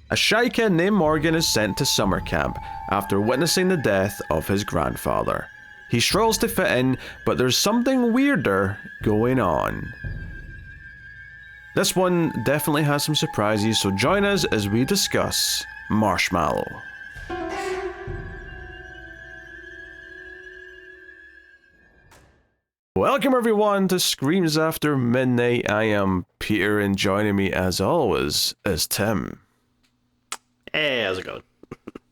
A shy kid named Morgan is sent to summer camp after witnessing the death of his grandfather. He struggles to fit in, but there's something weirder going on. This one definitely has some surprises, so join us as we discuss Marshmallow. Welcome everyone to Screams After Midnight. I am Peter, and joining me as always is Tim. Hey, how's it going?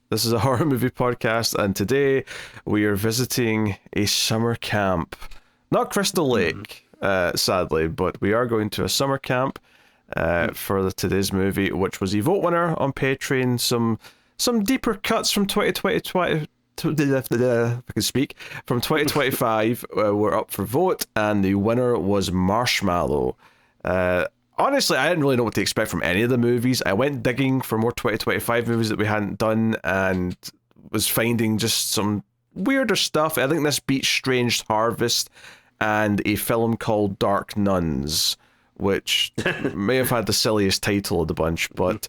This is a horror movie podcast, and today we are visiting a summer camp. Not Crystal Lake, sadly, but we are going to a summer camp for today's movie, which was a vote winner on Patreon. Some deeper cuts from 2020. If I can speak, from 2025 were up for vote, and the winner was Marshmallow. Honestly, I didn't really know what to expect from any of the movies. I went digging for more 2025 movies that we hadn't done and was finding just some weirder stuff. I think this beat Strange Harvest and a film called Dark Nuns, which may have had the silliest title of the bunch, but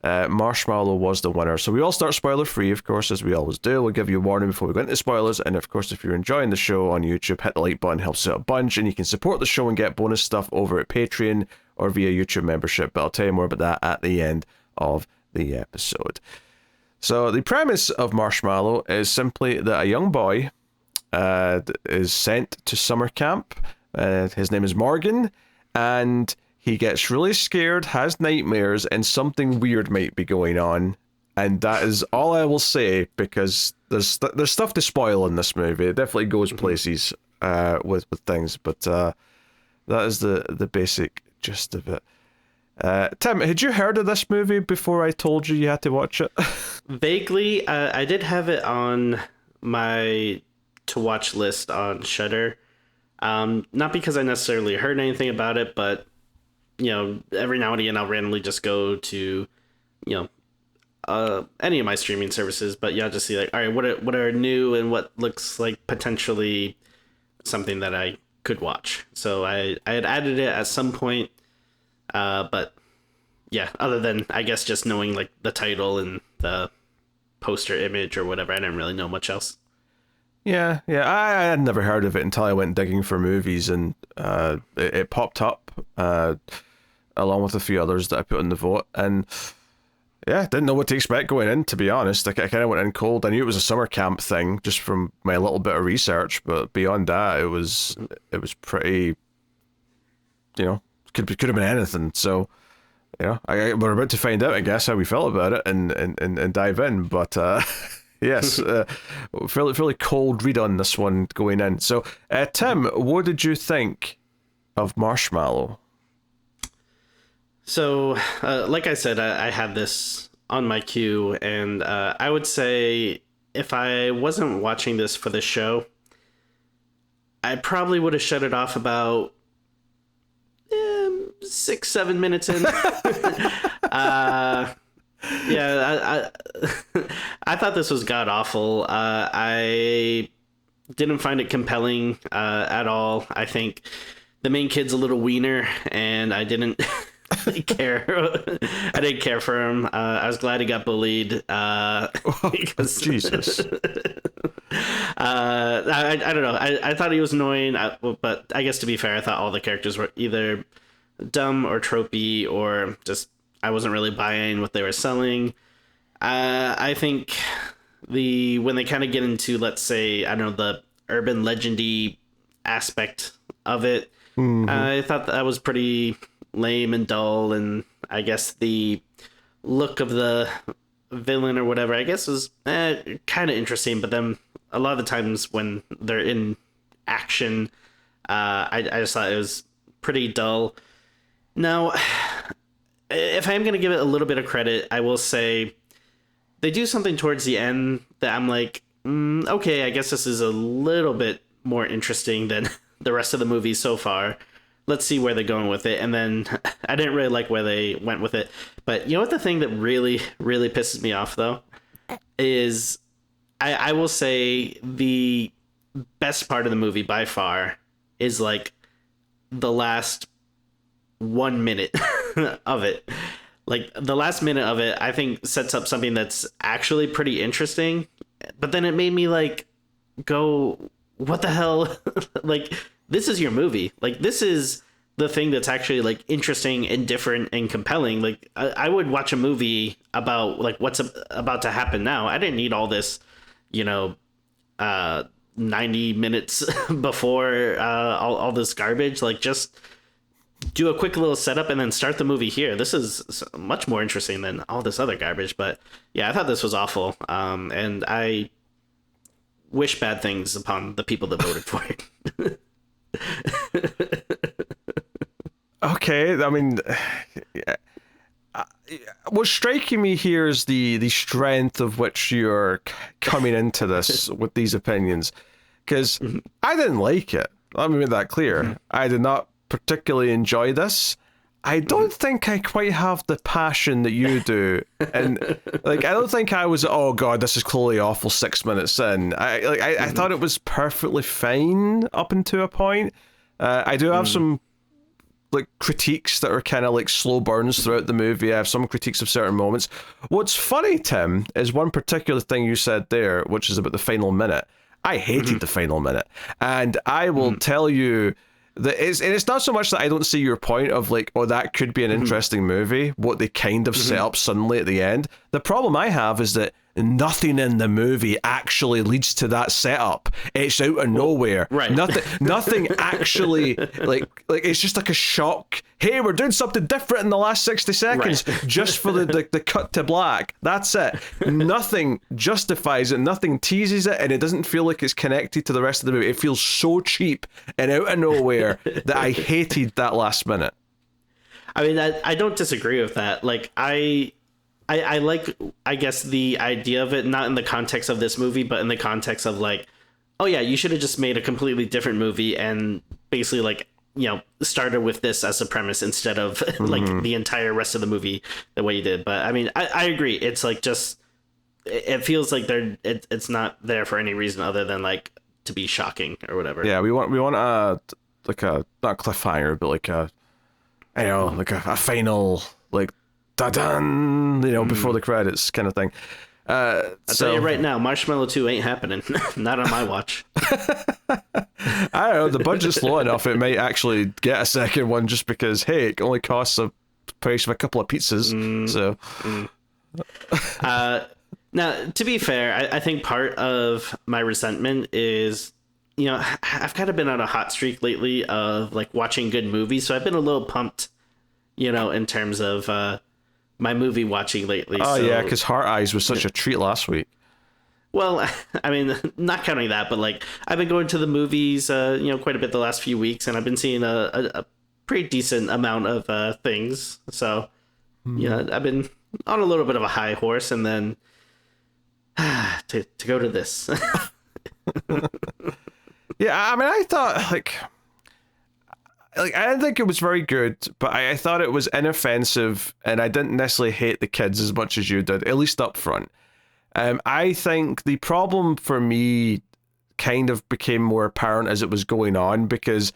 Marshmallow was the winner. So we all start spoiler free, of course, as we always do. We'll give you a warning before we go into spoilers, and of course, if you're enjoying the show on YouTube, hit the like button, helps out a bunch, and you can support the show and get bonus stuff over at Patreon or via YouTube membership, but I'll tell you more about that at the end of the episode. So the premise of Marshmallow is simply that a young boy is sent to summer camp. His name is Morgan, and he gets really scared, has nightmares, and something weird might be going on. And that is all I will say, because there's stuff to spoil in this movie. It definitely goes places with things, but that is the basic gist of it. Tim, had you heard of this movie before I told you had to watch it? Vaguely, I did have it on my to-watch list on Shudder. Not because I necessarily heard anything about it, but you know, every now and again I'll randomly just go to, you know, any of my streaming services, but yeah, just see like, all right, what are new and what looks like potentially something that I could watch. So I had added it at some point, but yeah, other than I guess just knowing like the title and the poster image or whatever, I didn't really know much else. Yeah, I had never heard of it until I went digging for movies, and it popped up along with a few others that I put in the vote, and yeah, didn't know what to expect going in, to be honest. I kind of went in cold. I knew it was a summer camp thing just from my little bit of research, but beyond that, it was pretty, you know, could have been anything. So, you know, we're about to find out, I guess, how we felt about it and dive in, but yes, fairly cold read on this one going in. So, Tim, what did you think of Marshmallow? So, like I said, I had this on my queue, and I would say if I wasn't watching this for the show, I probably would have shut it off about 6-7 minutes in. Yeah, I thought this was god awful. I didn't find it compelling at all. I think the main kid's a little wiener, and I didn't care. I didn't care for him. I was glad he got bullied. Because Jesus. I don't know. I thought he was annoying, but I guess to be fair, I thought all the characters were either dumb or tropey, or just I wasn't really buying what they were selling. I think when they kind of get into, let's say, I don't know, the urban legendy aspect of it, I thought that was pretty lame and dull, and I guess the look of the villain or whatever, I guess, was kind of interesting, but then a lot of the times when they're in action, I just thought it was pretty dull. Now, if I'm going to give it a little bit of credit, I will say they do something towards the end that I'm like, okay, I guess this is a little bit more interesting than the rest of the movie so far. Let's see where they're going with it. And then I didn't really like where they went with it. But you know what the thing that really, really pisses me off, though, is I will say the best part of the movie by far is like the last 1 minute of it. like the last minute of it, I think sets up something that's actually pretty interesting. But then it made me like go, what the hell? Like, this is your movie. Like, this is the thing that's actually like interesting and different and compelling. Like, I would watch a movie about like what's about to happen now. I didn't need all this, you know, 90 minutes before all this garbage. Like, just do a quick little setup and then start the movie here. This is much more interesting than all this other garbage. But yeah, I thought this was awful. And I wish bad things upon the people that voted for it. Okay, I mean, what's striking me here is the strength of which you're coming into this with these opinions, because I didn't like it. Let me make that clear. I did not particularly enjoy this. I don't think I quite have the passion that you do, and like I don't think I was. Oh God, this is clearly awful. 6 minutes in, I thought it was perfectly fine up until a point. I do have some like critiques that are kind of like slow burns throughout the movie. I have some critiques of certain moments. What's funny, Tim, is one particular thing you said there, which is about the final minute. I hated the final minute, and I will tell you that it's not so much that I don't see your point of like, oh, that could be an interesting movie, what they kind of set up suddenly at the end. The problem I have is that nothing in the movie actually leads to that setup. It's out of nowhere. Right. Nothing actually like it's just like a shock. Hey, we're doing something different in the last 60 seconds just for the cut to black. That's it. Nothing justifies it. Nothing teases it, and it doesn't feel like it's connected to the rest of the movie. It feels so cheap and out of nowhere that I hated that last minute. I mean, I don't disagree with that. Like, I like, I guess, the idea of it, not in the context of this movie, but in the context of like, oh yeah, you should have just made a completely different movie and basically like, you know, started with this as a premise instead of like the entire rest of the movie the way you did. But I mean, I agree. It's like, just, it feels like it's not there for any reason other than like to be shocking or whatever. Yeah, we want like a, not cliffhanger, but like a, I don't know, like a final, like, da-dun, you know, before the credits kind of thing. I'll tell you right now, Marshmallow 2 ain't happening. Not on my watch. I don't know, the budget's low enough, it might actually get a second one just because, hey, it only costs the price of a couple of pizzas. Now, to be fair, I think part of my resentment is, you know, I've kind of been on a hot streak lately of like watching good movies, so I've been a little pumped, you know, in terms of my movie watching lately. Oh, so, yeah, because Heart Eyes was such a treat last week. Well, I mean, not counting that, but like I've been going to the movies, you know, quite a bit the last few weeks, and I've been seeing a pretty decent amount of things. So, yeah, I've been on a little bit of a high horse, and then to go to this. Yeah, I mean, I thought like I didn't think it was very good, but I thought it was inoffensive, and I didn't necessarily hate the kids as much as you did, at least up front. I think the problem for me kind of became more apparent as it was going on, because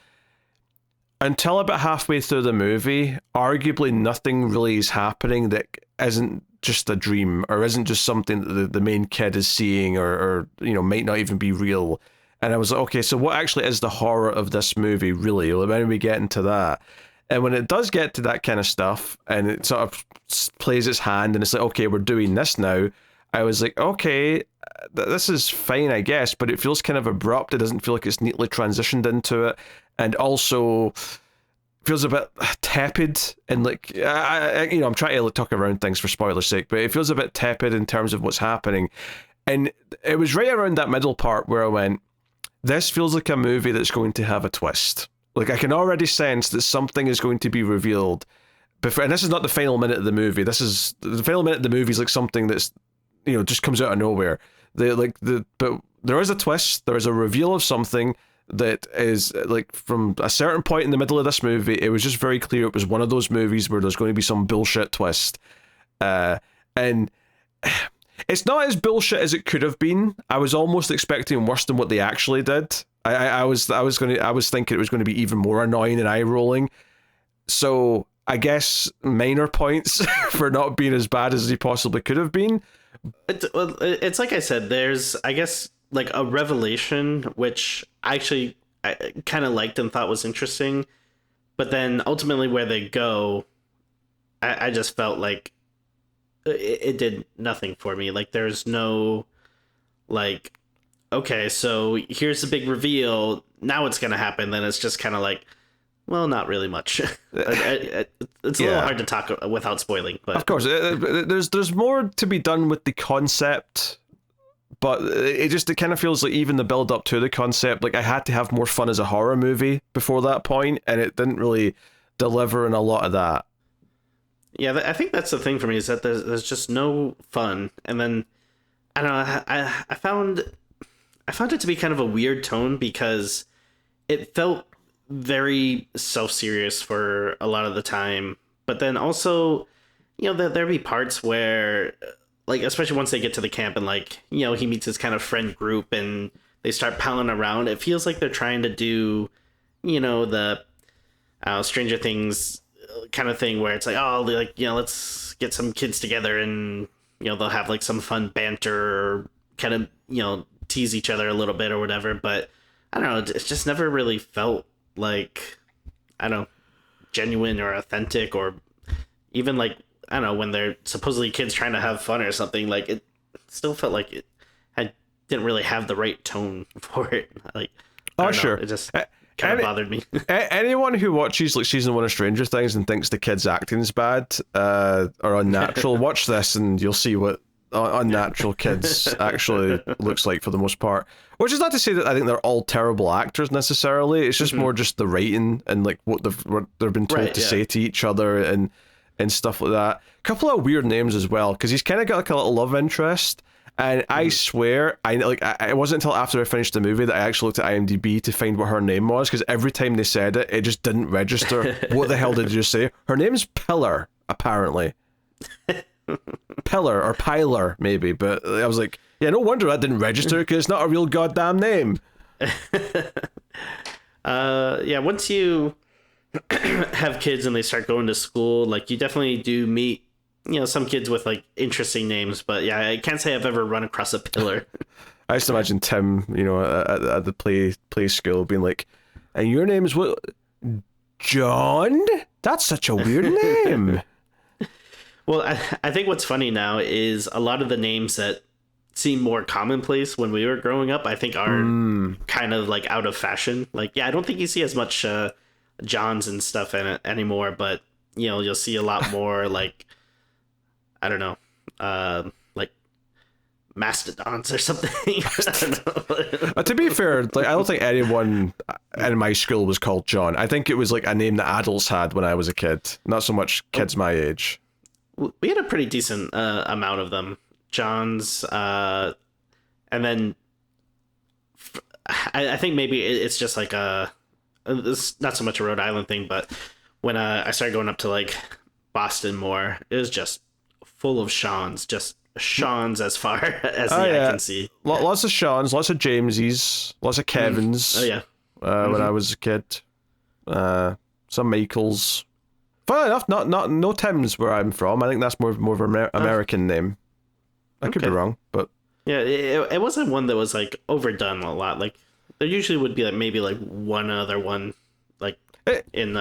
until about halfway through the movie, arguably nothing really is happening that isn't just a dream, or isn't just something that the main kid is seeing, or you know, might not even be real. And I was like, okay, so what actually is the horror of this movie, really? When we get into that? And when it does get to that kind of stuff, and it sort of plays its hand, and it's like, okay, we're doing this now, I was like, okay, this is fine, I guess, but it feels kind of abrupt. It doesn't feel like it's neatly transitioned into it. And also feels a bit tepid, and like, you know, I'm trying to talk around things for spoiler's sake, but it feels a bit tepid in terms of what's happening. And it was right around that middle part where I went, this feels like a movie that's going to have a twist. Like, I can already sense that something is going to be revealed before, and this is not the final minute of the movie. This is the final minute of the movie is like something that's, you know, just comes out of nowhere. But there is a twist. There is a reveal of something that is like, from a certain point in the middle of this movie, it was just very clear it was one of those movies where there's going to be some bullshit twist, and it's not as bullshit as it could have been. I was almost expecting worse than what they actually did. I was thinking it was going to be even more annoying and eye rolling. So I guess, minor points for not being as bad as he possibly could have been. It's like I said, there's, I guess, like a revelation, which I kind of liked and thought was interesting. But then ultimately where they go, I just felt like it did nothing for me. Like there's no, like, okay, so here's the big reveal. Now it's going to happen. Then it's just kind of like, well, not really much. It's a little hard to talk without spoiling. But of course, there's more to be done with the concept, but it kind of feels like even the build up to the concept, like I had to have more fun as a horror movie before that point, and it didn't really deliver in a lot of that. Yeah, I think that's the thing for me, is that there's just no fun. And then I don't know, I found it to be kind of a weird tone, because it felt very self-serious for a lot of the time. But then also, there'd be parts where, like, especially once they get to the camp and, like, he meets his kind of friend group and they start palling around, it feels like they're trying to do, the Stranger Things kind of thing, where it's like, oh, like, let's get some kids together and, they'll have like some fun banter, or kind of, tease each other a little bit or whatever. But I don't know, it just never really felt like, I don't know, genuine or authentic, or even like, I don't know, when they're supposedly kids trying to have fun or something, like it still felt like it didn't really have the right tone for it. Like, sure, it just kind of bothered me. Anyone who watches like season 1 of Stranger Things and thinks the kids' acting's bad or unnatural, watch this and you'll see what unnatural kids actually looks like for the most part. Which is not to say that I think they're all terrible actors necessarily. It's just more just the writing and like what they've been told to say to each other and stuff like that. A couple of weird names as well, because he's kind of got like a little love interest. And I swear, it wasn't until after I finished the movie that I actually looked at IMDb to find what her name was, because every time they said it, it just didn't register. What the hell did you say? Her name's Pillar, apparently. Pillar or Pilar, maybe. But I was like, yeah, no wonder that didn't register, because it's not a real goddamn name. Yeah, once you have kids and they start going to school, like, you definitely do meet, some kids with like interesting names. But yeah, I can't say I've ever run across a Pillar. I used to imagine Tim, at the play school being like, and your name is what? John? That's such a weird name. Well, I think what's funny now is a lot of the names that seem more commonplace when we were growing up, I think are kind of like out of fashion. Like, yeah, I don't think you see as much Johns and stuff in it anymore, but you'll see a lot more like, I don't know, like mastodons or something. I don't know. To be fair, like, I don't think anyone in my school was called John. I think it was like a name that adults had when I was a kid, not so much kids my age. We had a pretty decent amount of them, Johns, and then I think maybe it's just like it's not so much a Rhode Island thing, but when I started going up to like Boston more, it was just full of Seans, just Seans as far as the eye can see. Lots of Seans, lots of Jamesies, lots of Kevins. Oh yeah. When I was a kid, some Michaels. Funny enough, no Tims where I'm from. I think that's more of an American name. I could be wrong, but yeah, it wasn't one that was like overdone a lot. Like there usually would be like maybe like one other one, like in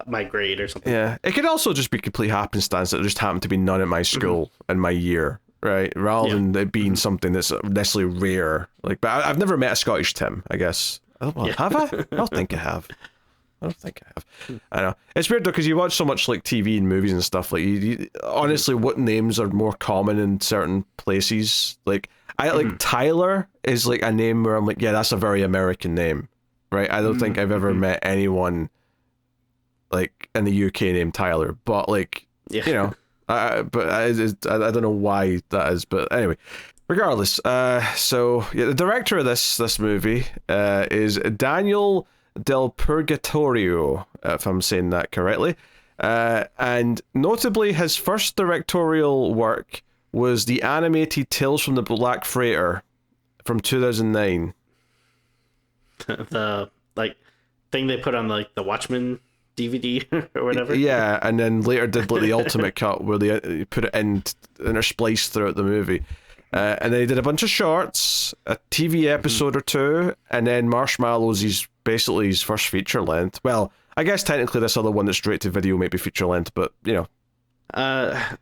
my grade or something. Yeah, it could also just be complete happenstance that there just happened to be none at my school in my year, right? Rather than it being something that's necessarily rare. Like, but I've never met a Scottish Tim, I guess. Have I? I don't think I have. I know. It's weird though, because you watch so much like TV and movies and stuff. Like, you honestly, what names are more common in certain places? Like, like Tyler is like a name where I'm like, yeah, that's a very American name, right? I don't think I've ever met anyone like in the UK named Tyler, but like, but I don't know why that is. But anyway, regardless, so yeah, the director of this movie is Daniel DelPurgatorio, if I'm saying that correctly. And notably, his first directorial work was the animated Tales from the Black Freighter from 2009. The like thing they put on like the Watchmen DVD or whatever. Yeah, and then later did like the ultimate cut where they put it in interspliced throughout the movie. And then he did a bunch of shorts, a TV episode or two, and then Marshmallow's basically his first feature length. Well, I guess technically this other one that's straight to video might be feature length, but you know.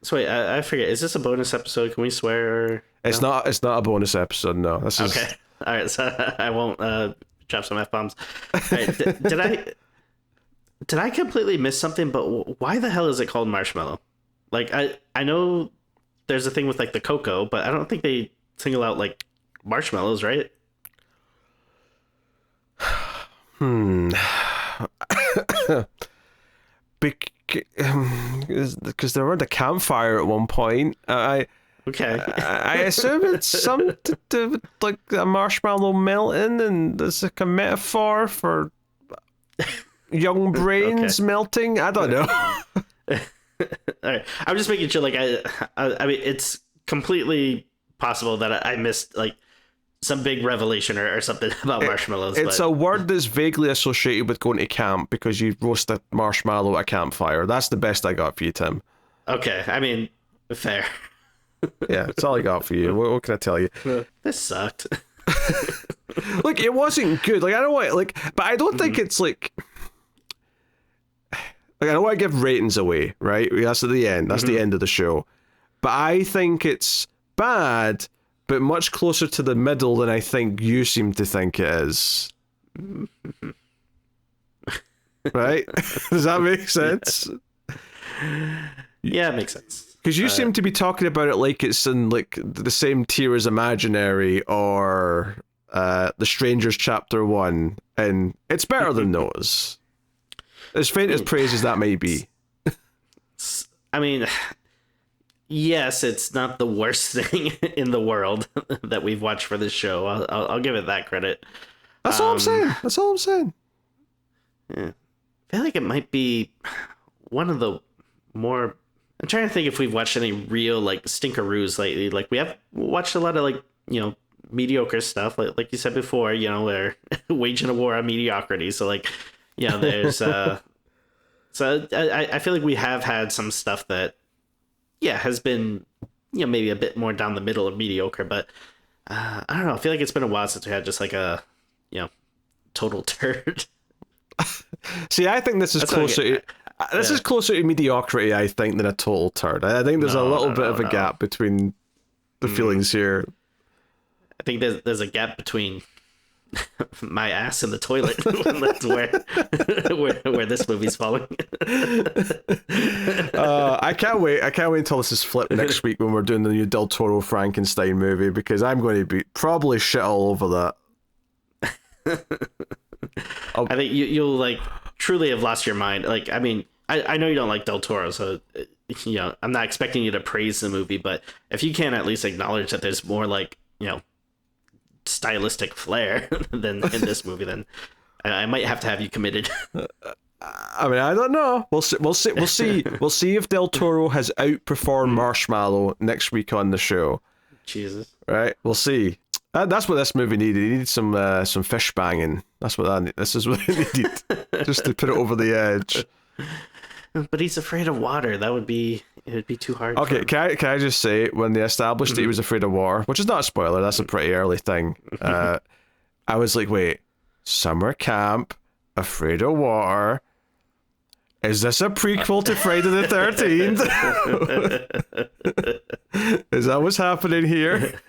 So wait, I forget. Is this a bonus episode? Can we swear? Or it's no? not. It's not a bonus episode. No, this is okay. All right, so I won't drop some F-bombs. Right, did I completely miss something? But why the hell is it called Marshmallow? Like I know there's a thing with like the cocoa, but I don't think they single out like marshmallows, right? Because there were the campfire at one point. Okay. I assume it's something to do with like a marshmallow melting, and it's like a metaphor for young brains melting. I don't know. All right. I'm just making sure. Like I mean, it's completely possible that I missed like some big revelation or something about marshmallows. It's a word that's vaguely associated with going to camp because you roast a marshmallow at a campfire. That's the best I got for you, Tim. Okay. I mean, fair. Yeah, that's all I got for you. What can I tell you? This sucked. Look, it wasn't good. Like I don't want but I don't think it's like I don't want to give ratings away, right? That's at the end. That's the end of the show. But I think it's bad, but much closer to the middle than I think you seem to think it is. Right? Does that make sense? Yeah, it makes sense. Because you seem to be talking about it like it's in like the same tier as Imaginary or The Strangers Chapter 1, and it's better than those. As faint as praise as that may be. I mean, yes, it's not the worst thing in the world that we've watched for this show. I'll give it that credit. That's all I'm saying. That's all I'm saying. Yeah. I feel like it might be one of the more... I'm trying to think if we've watched any real like stinkeroos lately. Like we have watched a lot of like, you know, mediocre stuff. Like you said before, you know, we're waging a war on mediocrity. So like, you know, there's so I feel like we have had some stuff that has been, you know, maybe a bit more down the middle of mediocre, but I don't know. I feel like it's been a while since we had just like a, you know, total turd. See, I think this is closer is closer to mediocrity, I think, than a total turd. I think there's a little bit of a gap between the feelings here. I think there's a gap between my ass and the toilet. That's where this movie's falling. I can't wait. I can't wait until this is flipped next week when we're doing the new Del Toro Frankenstein movie, because I'm going to be probably shit all over that. I think you'll like truly have lost your mind. Like, I mean, I know you don't like Del Toro, so you know, I'm not expecting you to praise the movie, but if you can at least acknowledge that there's more like, you know, stylistic flair than in this movie, then I might have to have you committed. I mean, I don't know. We'll see if Del Toro has outperformed Marshmallow next week on the show. Jesus. Right? We'll see. That's what this movie needed. It needed some fish banging. That's what this is what it needed, just to put it over the edge. But he's afraid of water. It would be too hard. Okay, can I just say, when they established that he was afraid of water, which is not a spoiler, that's a pretty early thing. I was like, wait, summer camp, afraid of water. Is this a prequel to Friday the 13th? Is that what's happening here?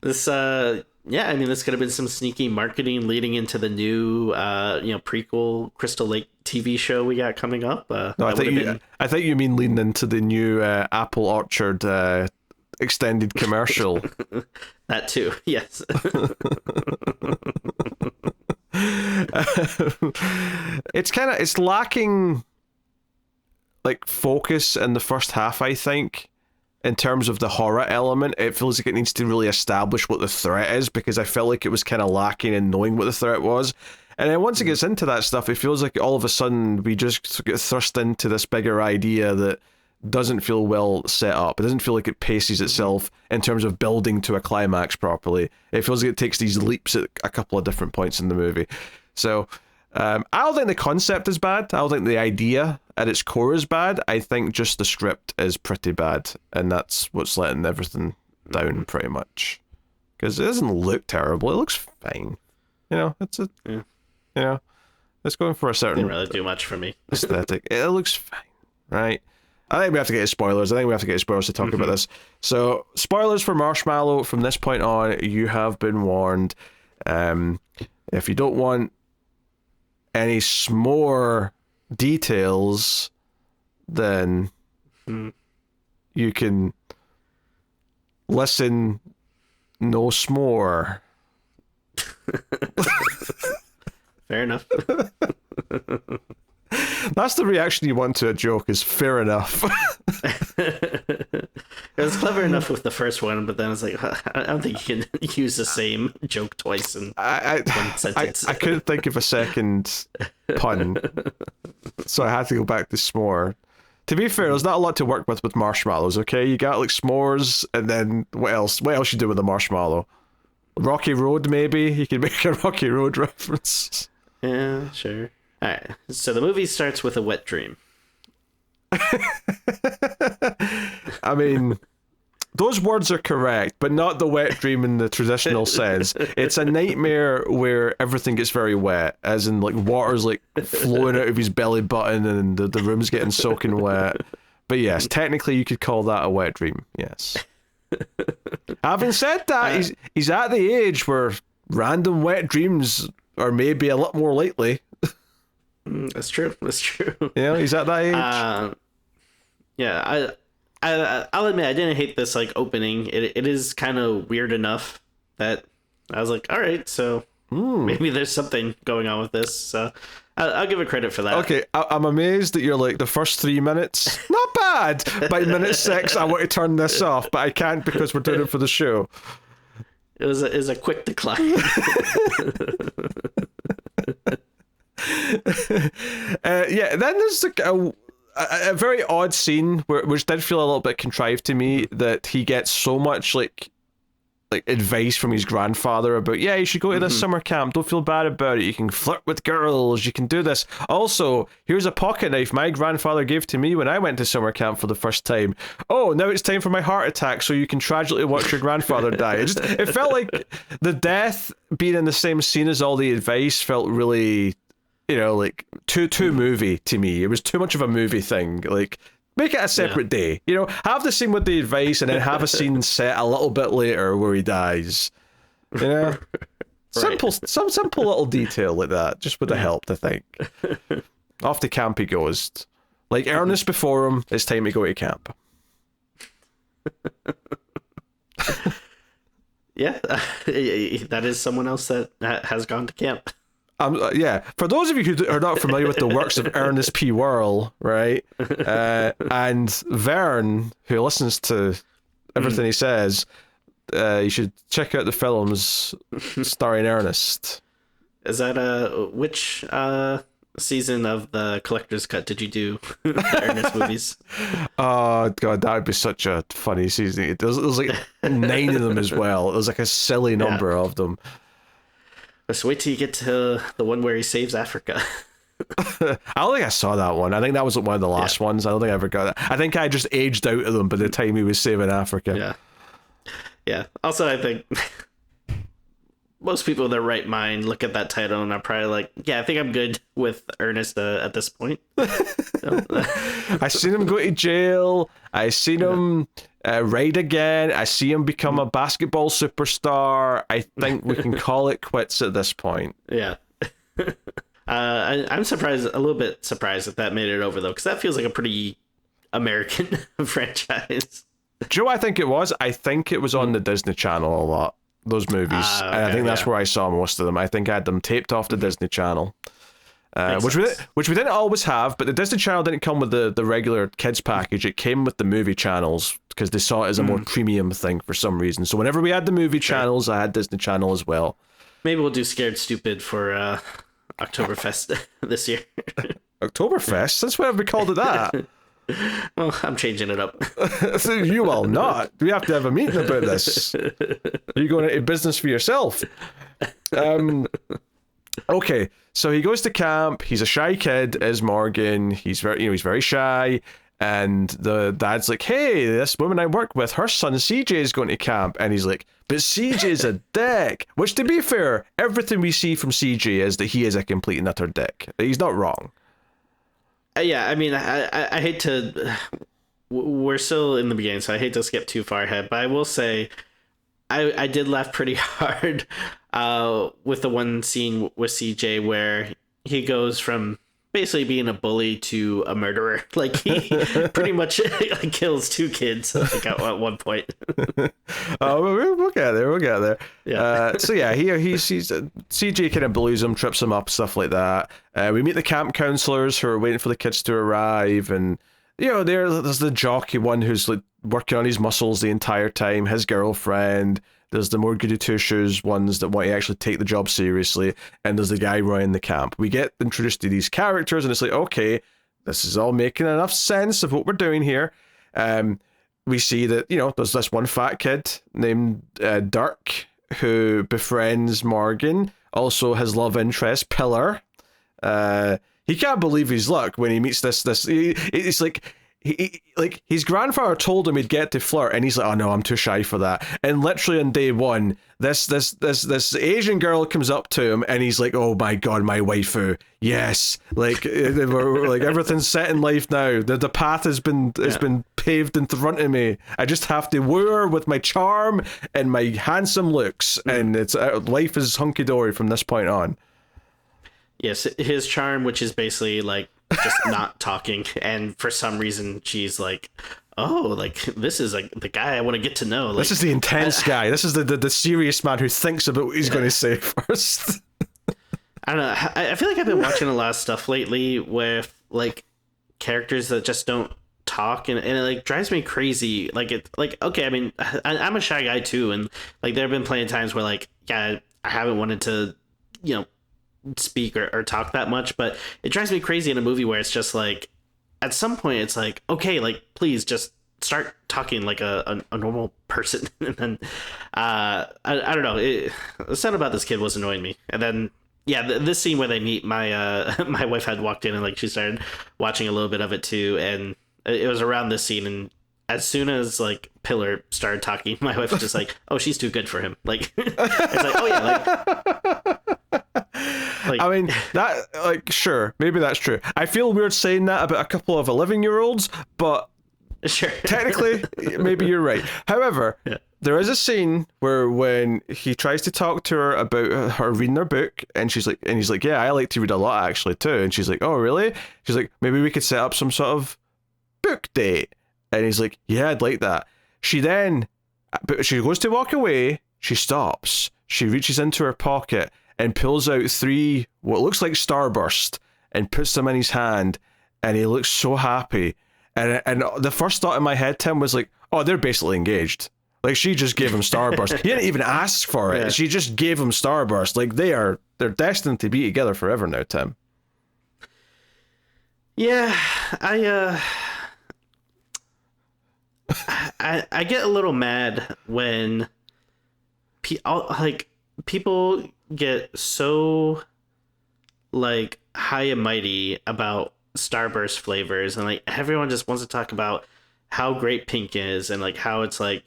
This I mean, this could have been some sneaky marketing leading into the new you know, prequel Crystal Lake TV show we got coming up. No, I think you mean leading into the new Apple Orchard extended commercial. That too, yes. It's lacking like focus in the first half, I think. In terms of the horror element, it feels like it needs to really establish what the threat is, because I felt like it was kind of lacking in knowing what the threat was. And then once it gets into that stuff, it feels like all of a sudden we just get thrust into this bigger idea that doesn't feel well set up. It doesn't feel like it paces itself in terms of building to a climax properly. It feels like it takes these leaps at a couple of different points in the movie. So I don't think the concept is bad. I don't think the idea at its core is bad. I think just the script is pretty bad, and that's what's letting everything down pretty much. Because it doesn't look terrible. It looks fine. It's going for a certain... Didn't really do much for me. aesthetic. It looks fine, right? I think we have to get to spoilers. To talk about this. So, spoilers for Marshmallow. From this point on, you have been warned. If you don't want any more details, then you can listen no s'more. Fair enough. That's the reaction you want to a joke, is fair enough. It was clever enough with the first one, but then it's like, I don't think you can use the same joke twice in one sentence. I couldn't think of a second pun, so I had to go back to s'more. To be fair, there's not a lot to work with marshmallows, okay? You got like s'mores, and then what else? What else you do with a marshmallow? Rocky Road, maybe? You can make a Rocky Road reference. Yeah, sure. Alright, so the movie starts with a wet dream. I mean, those words are correct, but not the wet dream in the traditional sense. It's a nightmare where everything gets very wet, as in like water's like flowing out of his belly button and the room's getting soaking wet. But yes, technically you could call that a wet dream, yes. Having said that, he's at the age where random wet dreams are maybe a lot more likely. That's true. He's at that age. Yeah, I'll admit I didn't hate this like opening. It is kind of weird enough that I was like, all right, so maybe there's something going on with this. So I'll give it credit for that. Okay, I'm amazed that you're like, the first 3 minutes, not bad. By minute 6, I want to turn this off, but I can't because we're doing it for the show. It was a quick decline. Then there's a very odd scene which did feel a little bit contrived to me, that he gets so much like advice from his grandfather about, you should go to this summer camp, don't feel bad about it, you can flirt with girls, you can do this. Also, here's a pocket knife my grandfather gave to me when I went to summer camp for the first time. Oh, now it's time for my heart attack so you can tragically watch your grandfather die. It felt like the death being in the same scene as all the advice felt really, like too movie to me. It was too much of a movie thing. Like, make it a separate day. Have the scene with the advice and then have a scene set a little bit later where he dies. Right. Simple little detail like that just would have helped, I think. Off to camp he goes. Like Ernest before him, it's time to go to camp. Yeah, that is someone else that has gone to camp. For those of you who are not familiar with the works of Ernest P. Worrell, right, and Vern, who listens to everything he says, you should check out the films starring Ernest. Is that which season of the Collector's Cut did you do the Ernest movies? Oh god, that would be such a funny season. There was like 9 of them as well. It was like a silly number of them. Just wait till you get to the one where he saves Africa. I don't think I saw that one. I think that was one of the last ones. I don't think I ever got that. I think I just aged out of them by the time he was saving Africa. Yeah. Also, I think most people in their right mind look at that title and are probably like, I think I'm good with Ernest at this point. I seen him go to jail. I seen him ride again. I see him become a basketball superstar. I think we can call it quits at this point. Yeah. I'm surprised, a little bit surprised that made it over, though, because that feels like a pretty American franchise. Do you know what I think it was? I think it was on the Disney Channel a lot, those movies. Okay, and I think that's where I saw most of them. I think I had them taped off the Disney Channel. Which we didn't always have, but the Disney Channel didn't come with the regular kids package. It came with the movie channels because they saw it as a more premium thing for some reason. So whenever we had the movie channels, I had Disney Channel as well. Maybe we'll do Scared Stupid for Oktoberfest this year. Oktoberfest? Since when have we called it that? Well, I'm changing it up. You will not. We have to have a meeting about this. Are you going into business for yourself? Okay, so he goes to camp. He's a shy kid, is Morgan. He's very shy. And the dad's like, hey, this woman I work with, her son CJ is going to camp. And he's like, but CJ's a dick. Which, to be fair, everything we see from CJ is that he is a complete and utter dick. He's not wrong. Yeah, I mean, I hate to... We're still in the beginning, so I hate to skip too far ahead. But I will say, I did laugh pretty hard with the one scene with CJ where he goes from basically being a bully to a murderer. Like, he pretty much like, kills 2 kids, I think, at one point. Oh, we'll get there. We'll get there. Yeah. So yeah, he's CJ kind of bullies him, trips him up, stuff like that. We meet the camp counselors who are waiting for the kids to arrive, and there's the jockey one who's like working on his muscles the entire time. His girlfriend. There's the more goody two shoes ones that want to actually take the job seriously, and there's the guy running the camp. We get introduced to these characters, and it's like, okay, this is all making enough sense of what we're doing here. We see that there's this one fat kid named Dirk who befriends Morgan. Also, his love interest Pillar. He can't believe his luck when he meets this. It's like. His grandfather told him he'd get to flirt, and he's like, oh no, I'm too shy for that. And literally on day one, this Asian girl comes up to him, and he's like, oh my god, my waifu, yes, like everything's set in life now. The path has been paved in front of me. I just have to woo her with my charm and my handsome looks, and it's life is hunky dory from this point on. Yes, his charm, which is basically like just not talking, and for some reason she's like, oh, like this is like the guy I want to get to know. Like, this is the intense guy. This is the serious man who thinks about what he's going to say first. I don't know. I feel like I've been watching a lot of stuff lately with like characters that just don't talk, and it like drives me crazy. Okay, I mean, I'm a shy guy too, and like there have been plenty of times where like, yeah, I haven't wanted to, speak or talk that much, but it drives me crazy in a movie where it's just like at some point it's like, okay, like please just start talking like a normal person. And then I don't know, the sound about this kid was annoying me. And then this scene where they meet, my my wife had walked in and like she started watching a little bit of it too, and it was around this scene, and as soon as like Pillar started talking, my wife was just like, oh, she's too good for him. Like it's like, oh yeah, like I mean, that, like, sure, maybe that's true. I feel weird saying that about a couple of 11-year-olds, but sure, technically, maybe you're right. However, there is a scene where when he tries to talk to her about her reading her book, and he's like, yeah, I like to read a lot actually too. And she's like, oh, really? She's like, maybe we could set up some sort of book date. And he's like, yeah, I'd like that. But she goes to walk away, she stops, she reaches into her pocket and pulls out 3 what looks like Starburst and puts them in his hand, and he looks so happy. And the first thought in my head, Tim, was like, oh, they're basically engaged. Like, she just gave him Starburst. He didn't even ask for it. Yeah. She just gave him Starburst. Like, they're destined to be together forever now, Tim. Yeah, I get a little mad when people get so like high and mighty about Starburst flavors, and like everyone just wants to talk about how great pink is and like how it's like,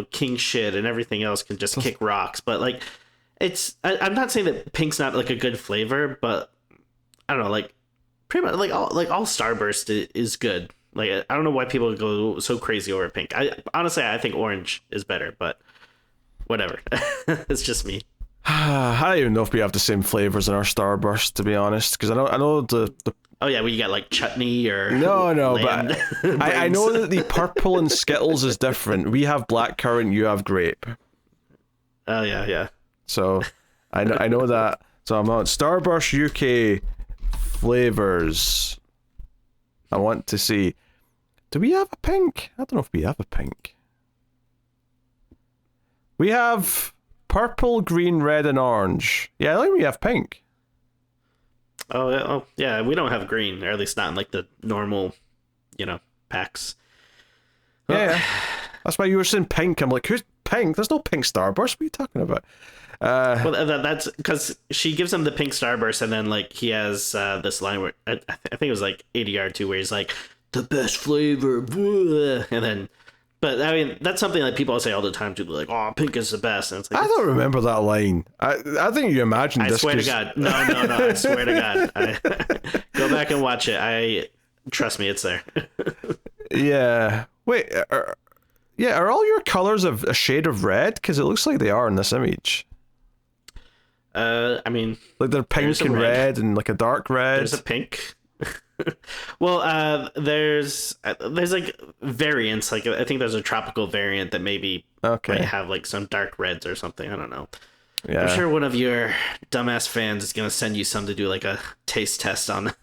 king shit and everything else can just kick rocks. But like I'm not saying that pink's not like a good flavor, but I don't know, like pretty much like all Starburst is good. Like, I don't know why people go so crazy over pink. Honestly, I think orange is better, but whatever. It's just me. I don't even know if we have the same flavors in our Starburst, to be honest, because I know the oh yeah, well, you got like chutney or no, but I know that the purple in Skittles is different. We have blackcurrant, you have grape. Oh yeah. So I know that. So I'm on Starburst UK flavors. I want to see. Do we have a pink? I don't know if we have a pink. We have purple, green, red, and orange. Yeah, I think we have pink. Oh yeah, we don't have green, or at least not in like the normal, packs. Yeah, that's why you were saying pink. I'm like, pink. There's no pink starburst. What are you talking about? Well, that's because she gives him the pink starburst, and then like he has this line where I think it was like ADR2 where he's like the best flavor, and then. But I mean, that's something that people say all the time too. They're like, "Oh, pink is the best," and it's like I don't remember that line. I think you imagined this. I swear to God, no. I swear to God, go back and watch it. Trust me, it's there. Yeah. Wait. Are all your colors of a shade of red? Because it looks like they are in this image. I mean, like they're pink and red and like a dark red. There's a pink. Well, there's like variants. Like I think there's a tropical variant that maybe might have like some dark reds or something. I don't know. Yeah. I'm sure one of your dumbass fans is gonna send you some to do like a taste test on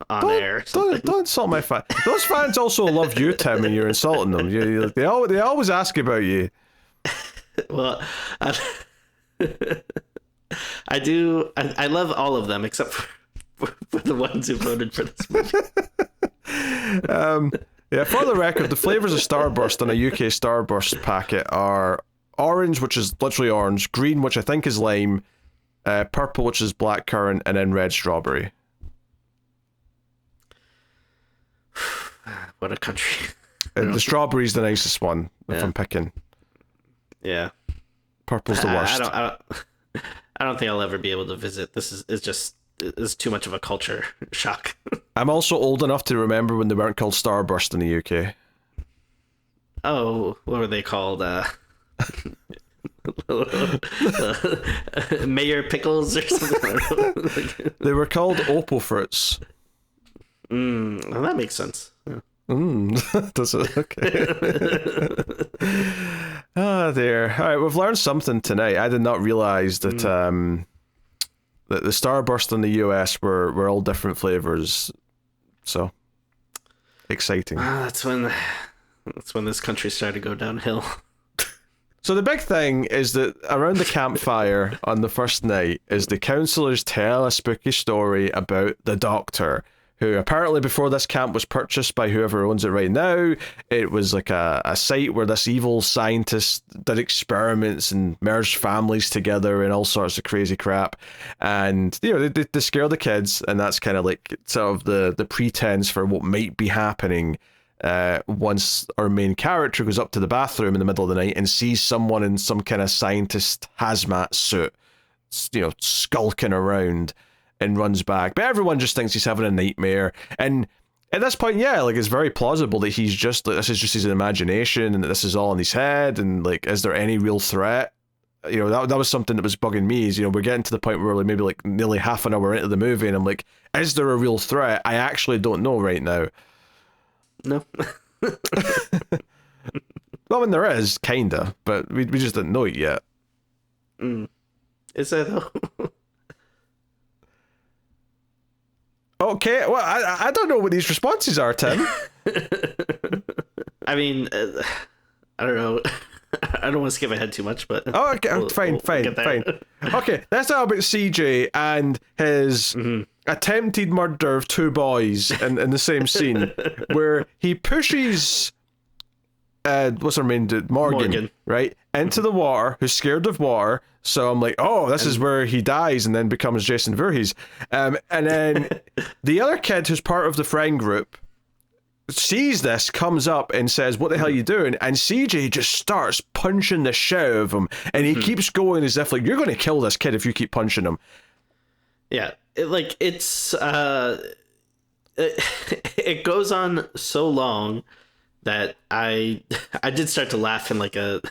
air. Don't insult my fans. Those fans also love you, Tim, and you're insulting them. They always ask about you. Well, I do. I love all of them except for the ones who voted for this movie. Yeah, for the record, the flavors of Starburst in a UK Starburst packet are orange, which is literally orange, green, which I think is lime, purple, which is blackcurrant, and then red strawberry. What a country. The strawberry's the nicest one, if I'm picking. Yeah. Purple's the worst. I don't think I'll ever be able to visit. It's too much of a culture shock. I'm also old enough to remember when they weren't called Starburst in the UK. Oh, what were they called? Mayor Pickles or something? They were called Opal Fruits. Well, that makes sense. Yeah. Does it? Okay. There. All right, we've learned something tonight. I did not realize that that the Starburst in the US were all different flavors. So exciting. That's when this country started to go downhill. So the big thing is that around the campfire on the first night is the counselors tell a spooky story about the doctor, who apparently before this camp was purchased by whoever owns it right now, it was like a site where this evil scientist did experiments and merged families together and all sorts of crazy crap. And, they scare the kids, and that's kind of like sort of the pretense for what might be happening once our main character goes up to the bathroom in the middle of the night and sees someone in some kind of scientist hazmat suit, skulking around. And runs back, but everyone just thinks he's having a nightmare. And at this point, it's very plausible that he's just this is just his imagination, and that this is all in his head. And like, is there any real threat? That was something that was bugging me. Is we're getting to the point where maybe nearly half an hour into the movie, and I'm like, is there a real threat? I actually don't know right now. No. Well, I mean, there is kinda, but we just didn't know it yet. Is there though? Okay, well, I don't know what these responses are, Tim. I mean, I don't know. I don't want to skip ahead too much, but... Oh, okay, fine. Okay, let's talk about CJ and his attempted murder of two boys in the same scene, where he pushes... what's her name? Morgan, right? Into the water, who's scared of water. So I'm like, this is where he dies and then becomes Jason Voorhees. And then the other kid who's part of the friend group sees this, comes up and says, what the hell are you doing? And CJ just starts punching the shit out of him. And he keeps going as if you're going to kill this kid if you keep punching him. Yeah. It goes on so long that I did start to laugh in like a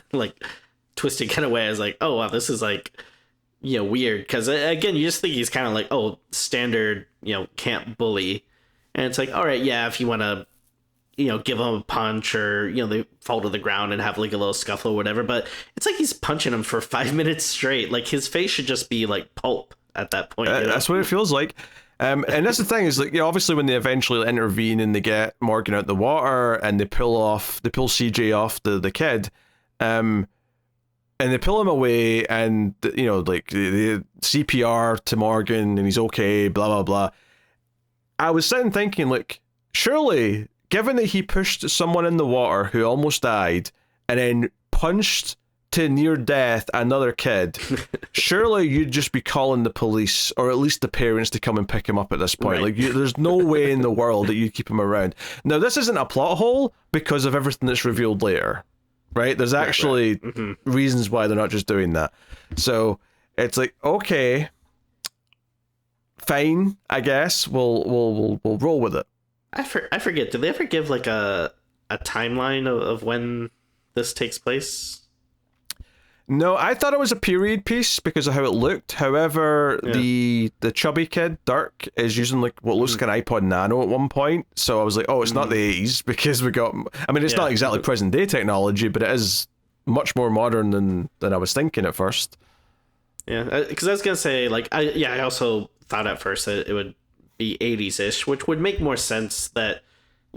twisted kind of way. I was like, oh wow, this is weird, because again, you just think he's kind of standard camp bully, and it's like, all right, yeah, if you want to give him a punch, or they fall to the ground and have a little scuffle or whatever, but it's like he's punching him for 5 minutes straight. His face should just be pulp at that point. That's what it feels like. And that's the thing is, obviously when they eventually intervene and they get Morgan out the water and they pull CJ off the kid, and they pull him away, and the CPR to Morgan, and he's okay, blah blah blah. I was sitting thinking, surely, given that he pushed someone in the water who almost died, and then punched to near death another kid, surely you'd just be calling the police or at least the parents to come and pick him up at this point. Right. Like, there's no way in the world that you'd keep him around. Now, this isn't a plot hole because of everything that's revealed later, right? There's actually reasons why they're not just doing that. So it's like, okay, fine, I guess we'll roll with it. I forget. Did they ever give like a timeline of when this takes place? No, I thought it was a period piece because of how it looked. However, the chubby kid, Dirk, is using like what looks like an iPod Nano at one point. So I was like, oh, it's not the 80s because we got... I mean, it's not exactly present day technology, but it is much more modern than I was thinking at first. Yeah, because I was going to say, like, I also thought at first that it would be 80s-ish, which would make more sense that...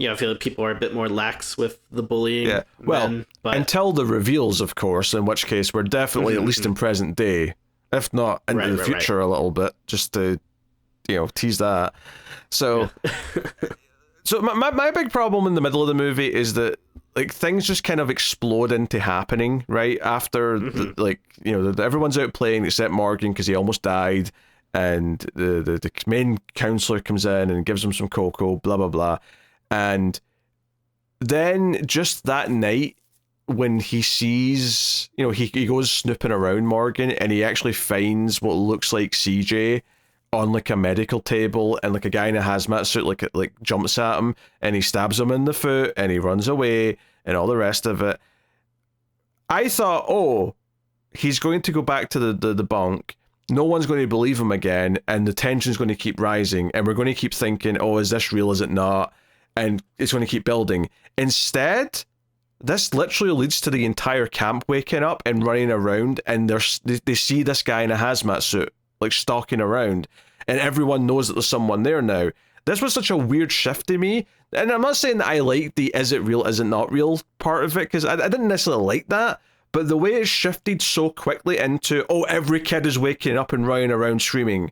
I feel like people are a bit more lax with the bullying. Yeah, well, but... until the reveals, of course, in which case we're definitely, at least in present day, if not into the future a little bit, just to, tease that. So, so my big problem in the middle of the movie is that, like, things just kind of explode into happening, right? After, everyone's out playing except Morgan because he almost died, and the main counselor comes in and gives him some cocoa, blah, blah, blah. And then just that night when he sees, he goes snooping around Morgan and he actually finds what looks like CJ on like a medical table, and like a guy in a hazmat suit like jumps at him and he stabs him in the foot and he runs away and all the rest of it. I thought, oh, he's going to go back to the bunk. No one's going to believe him again, and the tension's going to keep rising, and we're going to keep thinking, oh, is this real, is it not? And it's going to keep building. Instead, this literally leads to the entire camp waking up and running around, and they see this guy in a hazmat suit, like, stalking around, and everyone knows that there's someone there now. This was such a weird shift to me, and I'm not saying that I like the is it real, is it not real part of it, because I didn't necessarily like that, but the way it shifted so quickly into, oh, every kid is waking up and running around screaming,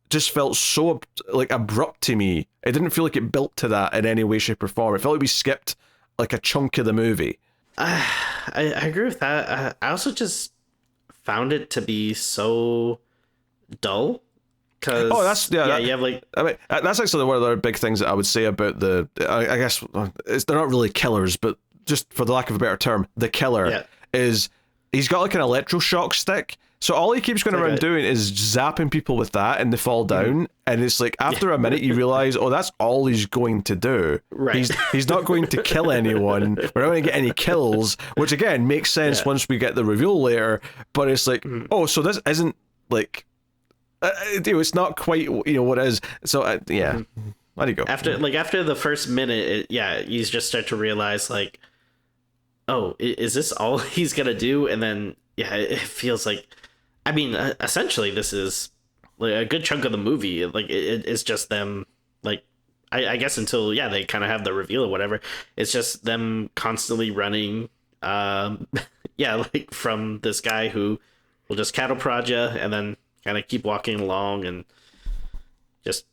just felt so like abrupt to me. It didn't feel like it built to that in any way, shape, or form. It felt like we skipped like a chunk of the movie. I agree with that. I also just found it to be so dull. Cause you have like, I mean, that's actually one of the big things that I would say about I guess they're not really killers, but just for the lack of a better term, the killer is he's got like an electroshock stick. So all he keeps going around doing is zapping people with that, and they fall down. And it's like, after a minute, you realize, oh, that's all he's going to do. Right. He's not going to kill anyone. We're not going to get any kills, which again makes sense once we get the reveal later. But it's like, oh, so this isn't like, it's not quite, what it is. So yeah, there you go. After the first minute, you just start to realize like, oh, is this all he's gonna do? And then it feels like. I mean, essentially, this is like a good chunk of the movie. Like, it's just them, like, I guess until, they kind of have the reveal or whatever. It's just them constantly running, like, from this guy who will just cattle prod you and then kind of keep walking along and just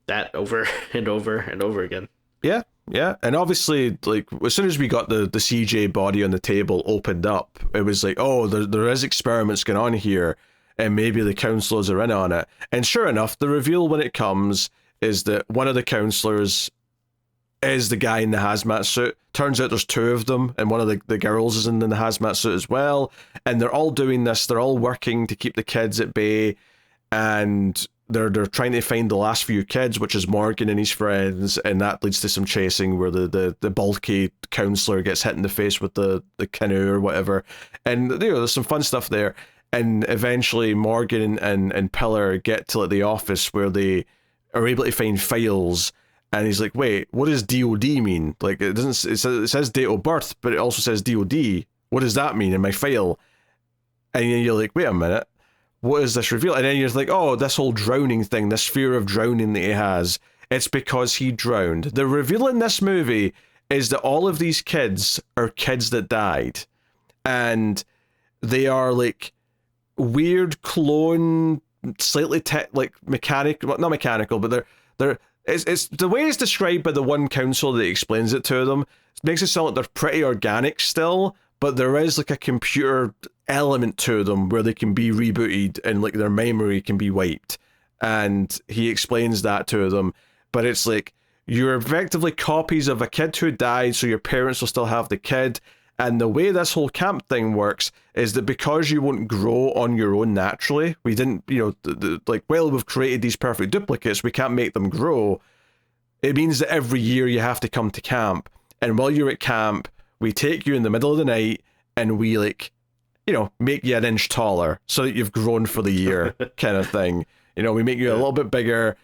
that over and over and over again. Yeah. Yeah, and obviously, like, as soon as we got the CJ body on the table opened up, it was like, oh, there is experiments going on here, and maybe the counselors are in on it. And sure enough, the reveal when it comes is that one of the counselors is the guy in the hazmat suit. Turns out there's two of them, and one of the girls is in the hazmat suit as well. And they're all doing this. They're all working to keep the kids at bay, and they're trying to find the last few kids, which is Morgan and his friends, and that leads to some chasing where the bulky counselor gets hit in the face with the canoe or whatever. And there's some fun stuff there. And eventually Morgan and Pillar get to like the office where they are able to find files. And he's like, wait, what does DOD mean? Like, it says date of birth, but it also says DOD. What does that mean in my file? And you're like, wait a minute. What is this reveal? And then you're like, oh, this whole drowning thing, this fear of drowning that he has, it's because he drowned. The reveal in this movie is that all of these kids are kids that died. And they are like weird clone, slightly like mechanical, well, not mechanical, but it's the way it's described by the one counselor that explains it to them. It makes it sound like they're pretty organic still, but there is like a computer element to them where they can be rebooted and like their memory can be wiped. And he explains that to them, but it's like, you're effectively copies of a kid who died, so your parents will still have the kid. And the way this whole camp thing works is that because you won't grow on your own naturally, we didn't, like, well, we've created these perfect duplicates, we can't make them grow. It means that every year you have to come to camp. And while you're at camp, we take you in the middle of the night and we, like, make you an inch taller so that you've grown for the year kind of thing. We make you a little bit bigger.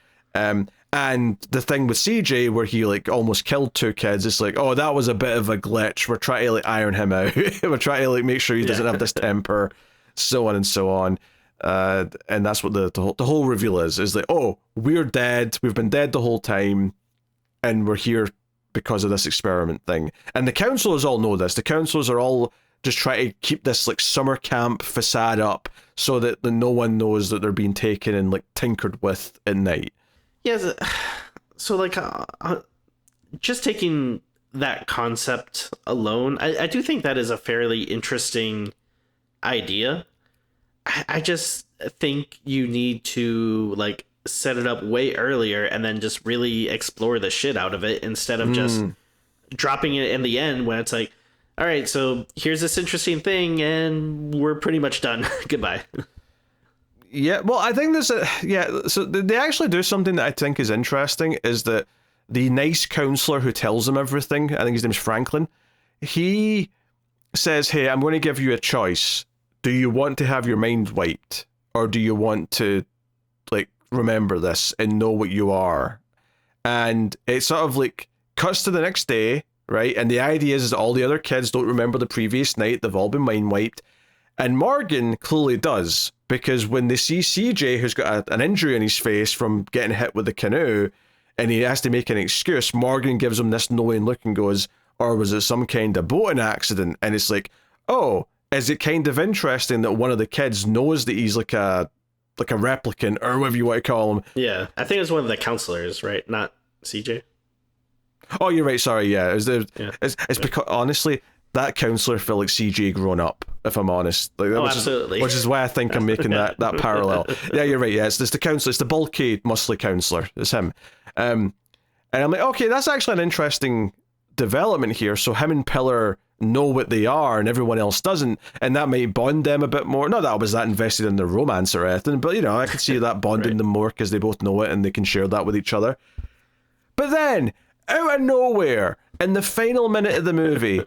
And the thing with CJ, where he like almost killed 2 kids, it's like, oh, that was a bit of a glitch. We're trying to like iron him out. We're trying to like make sure he doesn't have this temper, so on and so on. And that's what the whole reveal is like, oh, we're dead. We've been dead the whole time, and we're here because of this experiment thing. And the counselors all know this. The counselors are all just trying to keep this like summer camp facade up so that no one knows that they're being taken and like tinkered with at night. Yeah, so like just taking that concept alone, I do think that is a fairly interesting idea. I just think you need to like set it up way earlier and then just really explore the shit out of it instead of just dropping it in the end when it's like, all right, so here's this interesting thing and we're pretty much done. Goodbye. Yeah, well, I think so they actually do something that I think is interesting, is that the nice counselor who tells them everything, I think his name's Franklin, he says, hey, I'm going to give you a choice. Do you want to have your mind wiped? Or do you want to, like, remember this and know what you are? And it sort of, like, cuts to the next day, right? And the idea is that all the other kids don't remember the previous night. They've all been mind wiped. And Morgan clearly does, because when they see CJ, who's got an injury in his face from getting hit with the canoe, and he has to make an excuse, Morgan gives him this knowing look and goes, or was it some kind of boating accident? And it's like, oh, is it kind of interesting that one of the kids knows that he's like a replicant, or whatever you want to call him? Yeah, I think it was one of the counselors, right? Not CJ. Oh, you're right. Sorry, yeah. It's because, honestly, that counselor felt like CJ grown up, if I'm honest. Like, absolutely. Which is why I think I'm making that parallel. Yeah, you're right. Yeah, it's the counselor. It's the bulky, muscly counselor. It's him. And I'm like, okay, that's actually an interesting development here. So him and Pillar know what they are and everyone else doesn't, and that might bond them a bit more. Not that I was that invested in their romance or anything, but I could see that bonding right. them more because they both know it and they can share that with each other. But then, out of nowhere, in the final minute of the movie,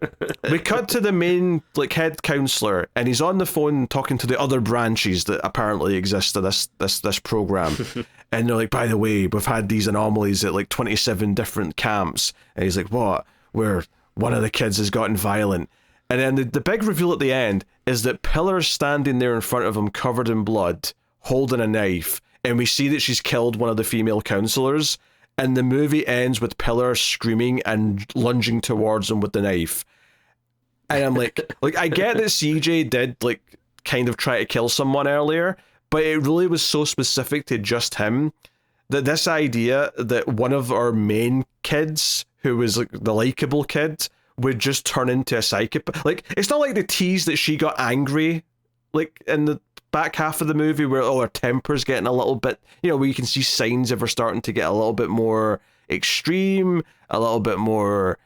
we cut to the main head counselor, and he's on the phone talking to the other branches that apparently exist of this program. And they're like, by the way, we've had these anomalies at 27 different camps. And he's like, what? Where one of the kids has gotten violent. And then the big reveal at the end is that Pillar's standing there in front of him covered in blood, holding a knife, and we see that she's killed one of the female counselors. And the movie ends with Pillar screaming and lunging towards him with the knife. And I'm like, I get that CJ did kind of try to kill someone earlier, but it really was so specific to just him that this idea that one of our main kids, who was the likable kid, would just turn into a psychopath. It's not like the tease that she got angry, in the back half of the movie where her temper's getting a little bit, where you can see signs of her starting to get a little bit more extreme, a little bit more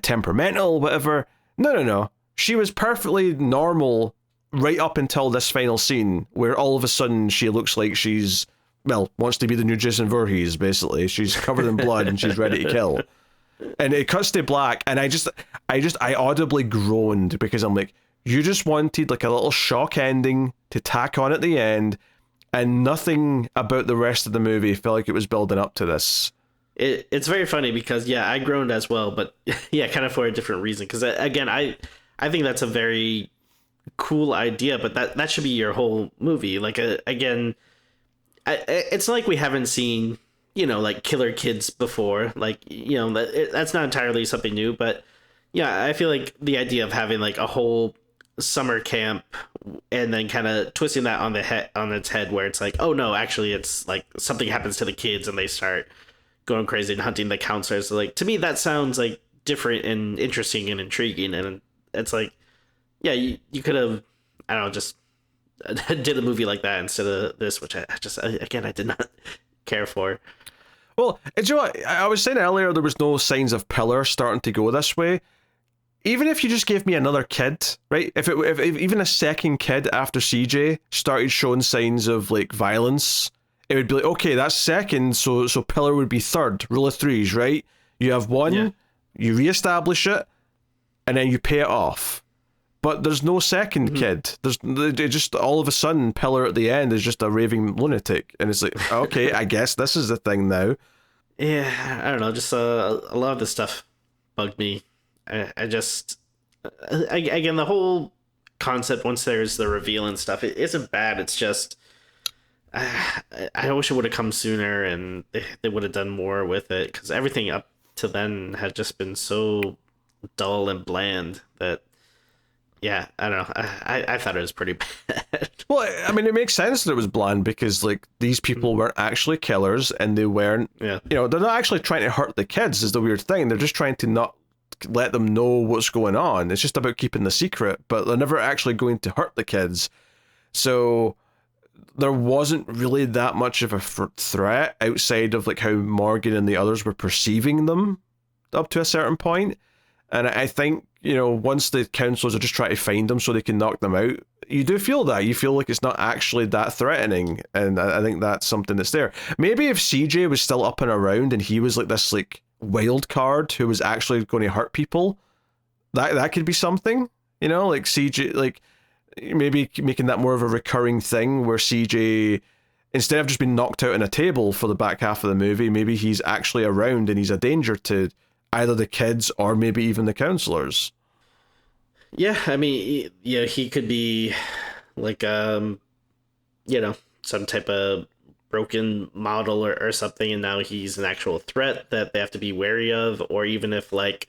temperamental, whatever. No. She was perfectly normal right up until this final scene where all of a sudden she looks like she's, wants to be the new Jason Voorhees, basically. She's covered in blood and she's ready to kill. And it cuts to black, and I audibly groaned because I'm like, you just wanted a little shock ending to tack on at the end, and nothing about the rest of the movie felt like it was building up to this. It's very funny because, yeah, I groaned as well, but yeah, kind of for a different reason. Because, again, I think that's a very cool idea, but that should be your whole movie. Again, it's not like we haven't seen, killer kids before. That's not entirely something new, but yeah, I feel like the idea of having a whole summer camp and then kind of twisting that on its head, where it's like, oh no, actually it's something happens to the kids and they start going crazy and hunting the counselors. To me, that sounds different and interesting and intriguing, and it's yeah, you could have, I don't know, just did a movie like that instead of this, which again, I did not care for. Well, do you know what? I was saying earlier there was no signs of Pillar starting to go this way. Even if you just gave me another kid, right? If even a second kid after CJ started showing signs of like violence, it would be like, okay, that's second, so Pillar would be third. Rule of threes, right? You have one, Yeah. you reestablish it, and then you pay it off. But there's no second kid. There's it just all of a sudden Pillar at the end is just a raving lunatic, and it's like, okay, I guess this is the thing now. Yeah, I don't know. Just a lot of this stuff bugged me. I just again, the whole concept once there's the reveal and stuff, it isn't bad. It's just I wish it would have come sooner and they would have done more with it, because everything up to then had just been so dull and bland that yeah, I don't know. I thought it was pretty bad. Well, I mean, it makes sense that it was bland because, like, these people weren't actually killers and they weren't, Yeah. you know, they're not actually trying to hurt the kids, is the weird thing. They're just trying to not let them know what's going on. It's just about keeping the secret, but they're never actually going to hurt the kids. So there wasn't really that much of a threat outside of, like, how Morgan and the others were perceiving them up to a certain point. And I think, you know, once the counselors are just trying to find them so they can knock them out, you do feel that. You feel like it's not actually that threatening. And I think that's something that's there. Maybe if CJ was still up and around and he was like this like wild card who was actually going to hurt people, that could be something, you know, like CJ, like maybe making that more of a recurring thing where CJ, instead of just being knocked out on a table for the back half of the movie, maybe he's actually around and he's a danger to either the kids or maybe even the counselors. Yeah, I mean, yeah, he could be like you know, some type of broken model or something, and now he's an actual threat that they have to be wary of. Or even if like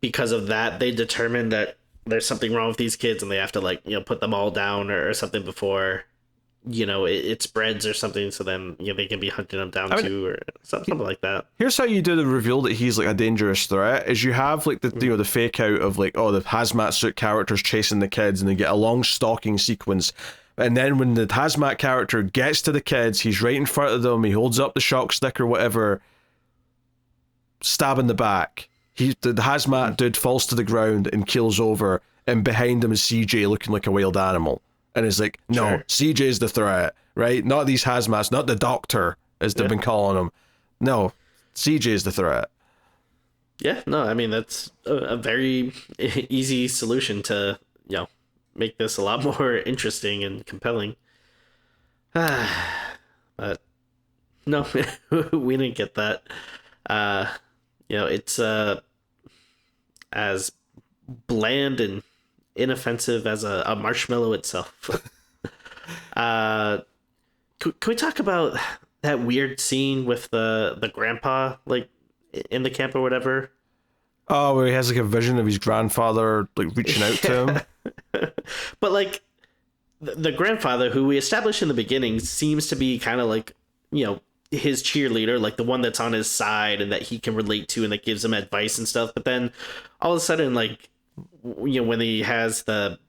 because of that they determine that there's something wrong with these kids and they have to like, you know, put them all down or something before, you know, it spreads or something, so then, you know, they can be hunting them down too, or something like that. Here's how you do the reveal that he's like a dangerous threat: is you have like the you know, the fake out of like, oh, the hazmat suit characters chasing the kids and they get a long stalking sequence, and then when the hazmat character gets to the kids, he's right in front of them, he holds up the shock stick or whatever, stab in the back, the hazmat dude falls to the ground and keels over, and behind him is CJ looking like a wild animal. And it's like, no, sure, CJ's the threat, right? Not these hazmats, not the doctor, as they've been calling him. No, CJ's the threat. Yeah, no, I mean, that's a very easy solution to, you know, make this a lot more interesting and compelling. But no, we didn't get that. You know, it's as bland and inoffensive as a marshmallow itself. Can we talk about that weird scene with the grandpa, like in the camp or whatever? Oh, where he has like a vision of his grandfather like reaching out to him. But like the grandfather, who we established in the beginning, seems to be kind of like, you know, his cheerleader, like the one that's on his side and that he can relate to and that gives him advice and stuff. But then all of a sudden, like, you know, when he has the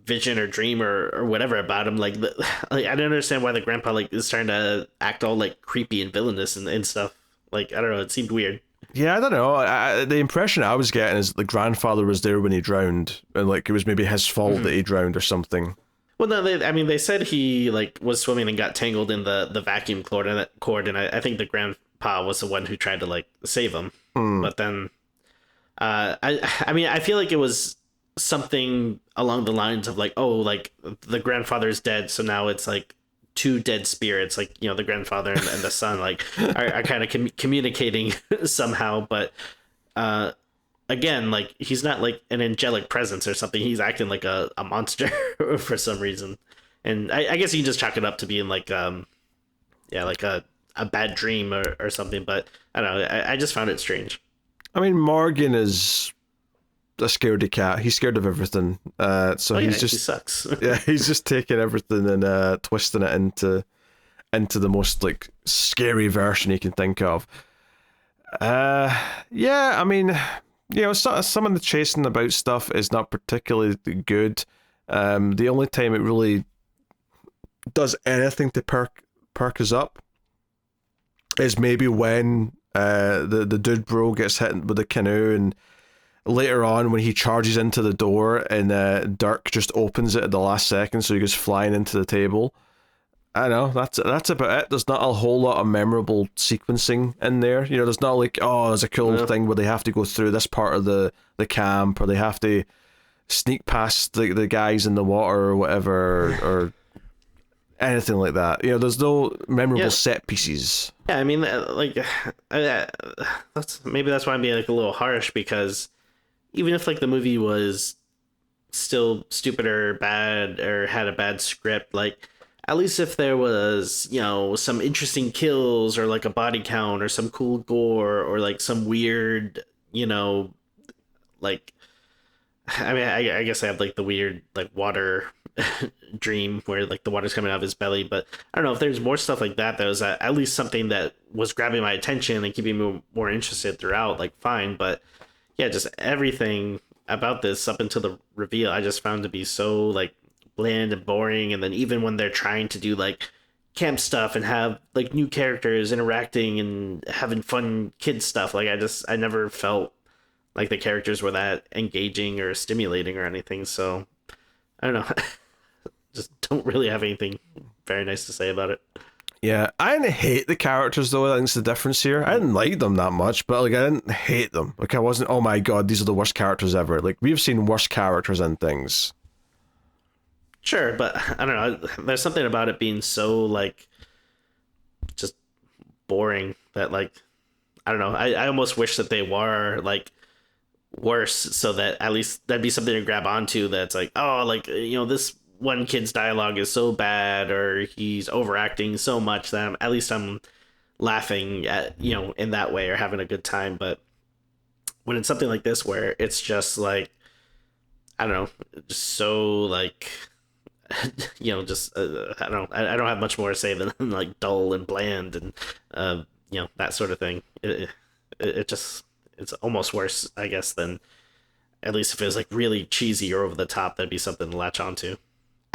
vision or dream or whatever about him, like, like I don't understand why the grandpa like is trying to act all like creepy and villainous and stuff. Like, I don't know, it seemed weird. Yeah, I don't know. The impression I was getting is the grandfather was there when he drowned, and like it was maybe his fault that he drowned or something. Well, no, they said he like was swimming and got tangled in the vacuum cord, and I think the grandpa was the one who tried to like save him. But then, I mean, I feel like it was something along the lines of like, oh, like the grandfather's dead, so now it's like two dead spirits, like, you know, the grandfather and the son, like are kind of communicating somehow. But again, like he's not like an angelic presence or something. He's acting like a monster for some reason. And I guess you can just chalk it up to being like yeah, like a bad dream or something. But I don't know, I just found it strange. I mean, Morgan is a scaredy cat. He's scared of everything. So he's just, he sucks. yeah, he's just taking everything and twisting it into the most like scary version he can think of. Yeah, I mean, some of the chasing about stuff is not particularly good. The only time it really does anything to perk us up is maybe when the dude bro gets hit with the canoe, and later on when he charges into the door and Dirk just opens it at the last second, so he goes flying into the table. I know, that's about it. There's not a whole lot of memorable sequencing in there. There's not like, oh, there's a cool thing where they have to go through this part of the camp, or they have to sneak past the guys in the water or whatever, or anything like that. There's no memorable set pieces. Yeah, I mean, that's why I'm being like a little harsh, because even if like the movie was still stupid or bad or had a bad script, like at least if there was, some interesting kills or like a body count or some cool gore or like some weird, like, I mean, I guess I have like the weird like water dream where like the water's coming out of his belly, but I don't know if there's more stuff like that was at least something that was grabbing my attention and keeping me more interested throughout, like fine. But yeah, just everything about this up until the reveal I just found to be so like bland and boring. And then even when they're trying to do like camp stuff and have like new characters interacting and having fun kid stuff, like I never felt like the characters were that engaging or stimulating or anything. So I don't know. Just don't really have anything very nice to say about it. Yeah, I didn't hate the characters though. I think it's the difference here. I didn't like them that much, but like I didn't hate them. Like I wasn't, oh my god, these are the worst characters ever. Like we've seen worse characters in things. Sure, but I don't know. There's something about it being so like just boring that like I don't know. I almost wish that they were like worse, so that at least that'd be something to grab onto. That's like, oh, like this one kid's dialogue is so bad, or he's overacting so much that at least I'm laughing at in that way or having a good time. But when it's something like this where it's just like I don't know, just so like just I don't have much more to say than like dull and bland and that sort of thing. It just it's almost worse, I guess, than at least if it was like really cheesy or over the top. That'd be something to latch onto.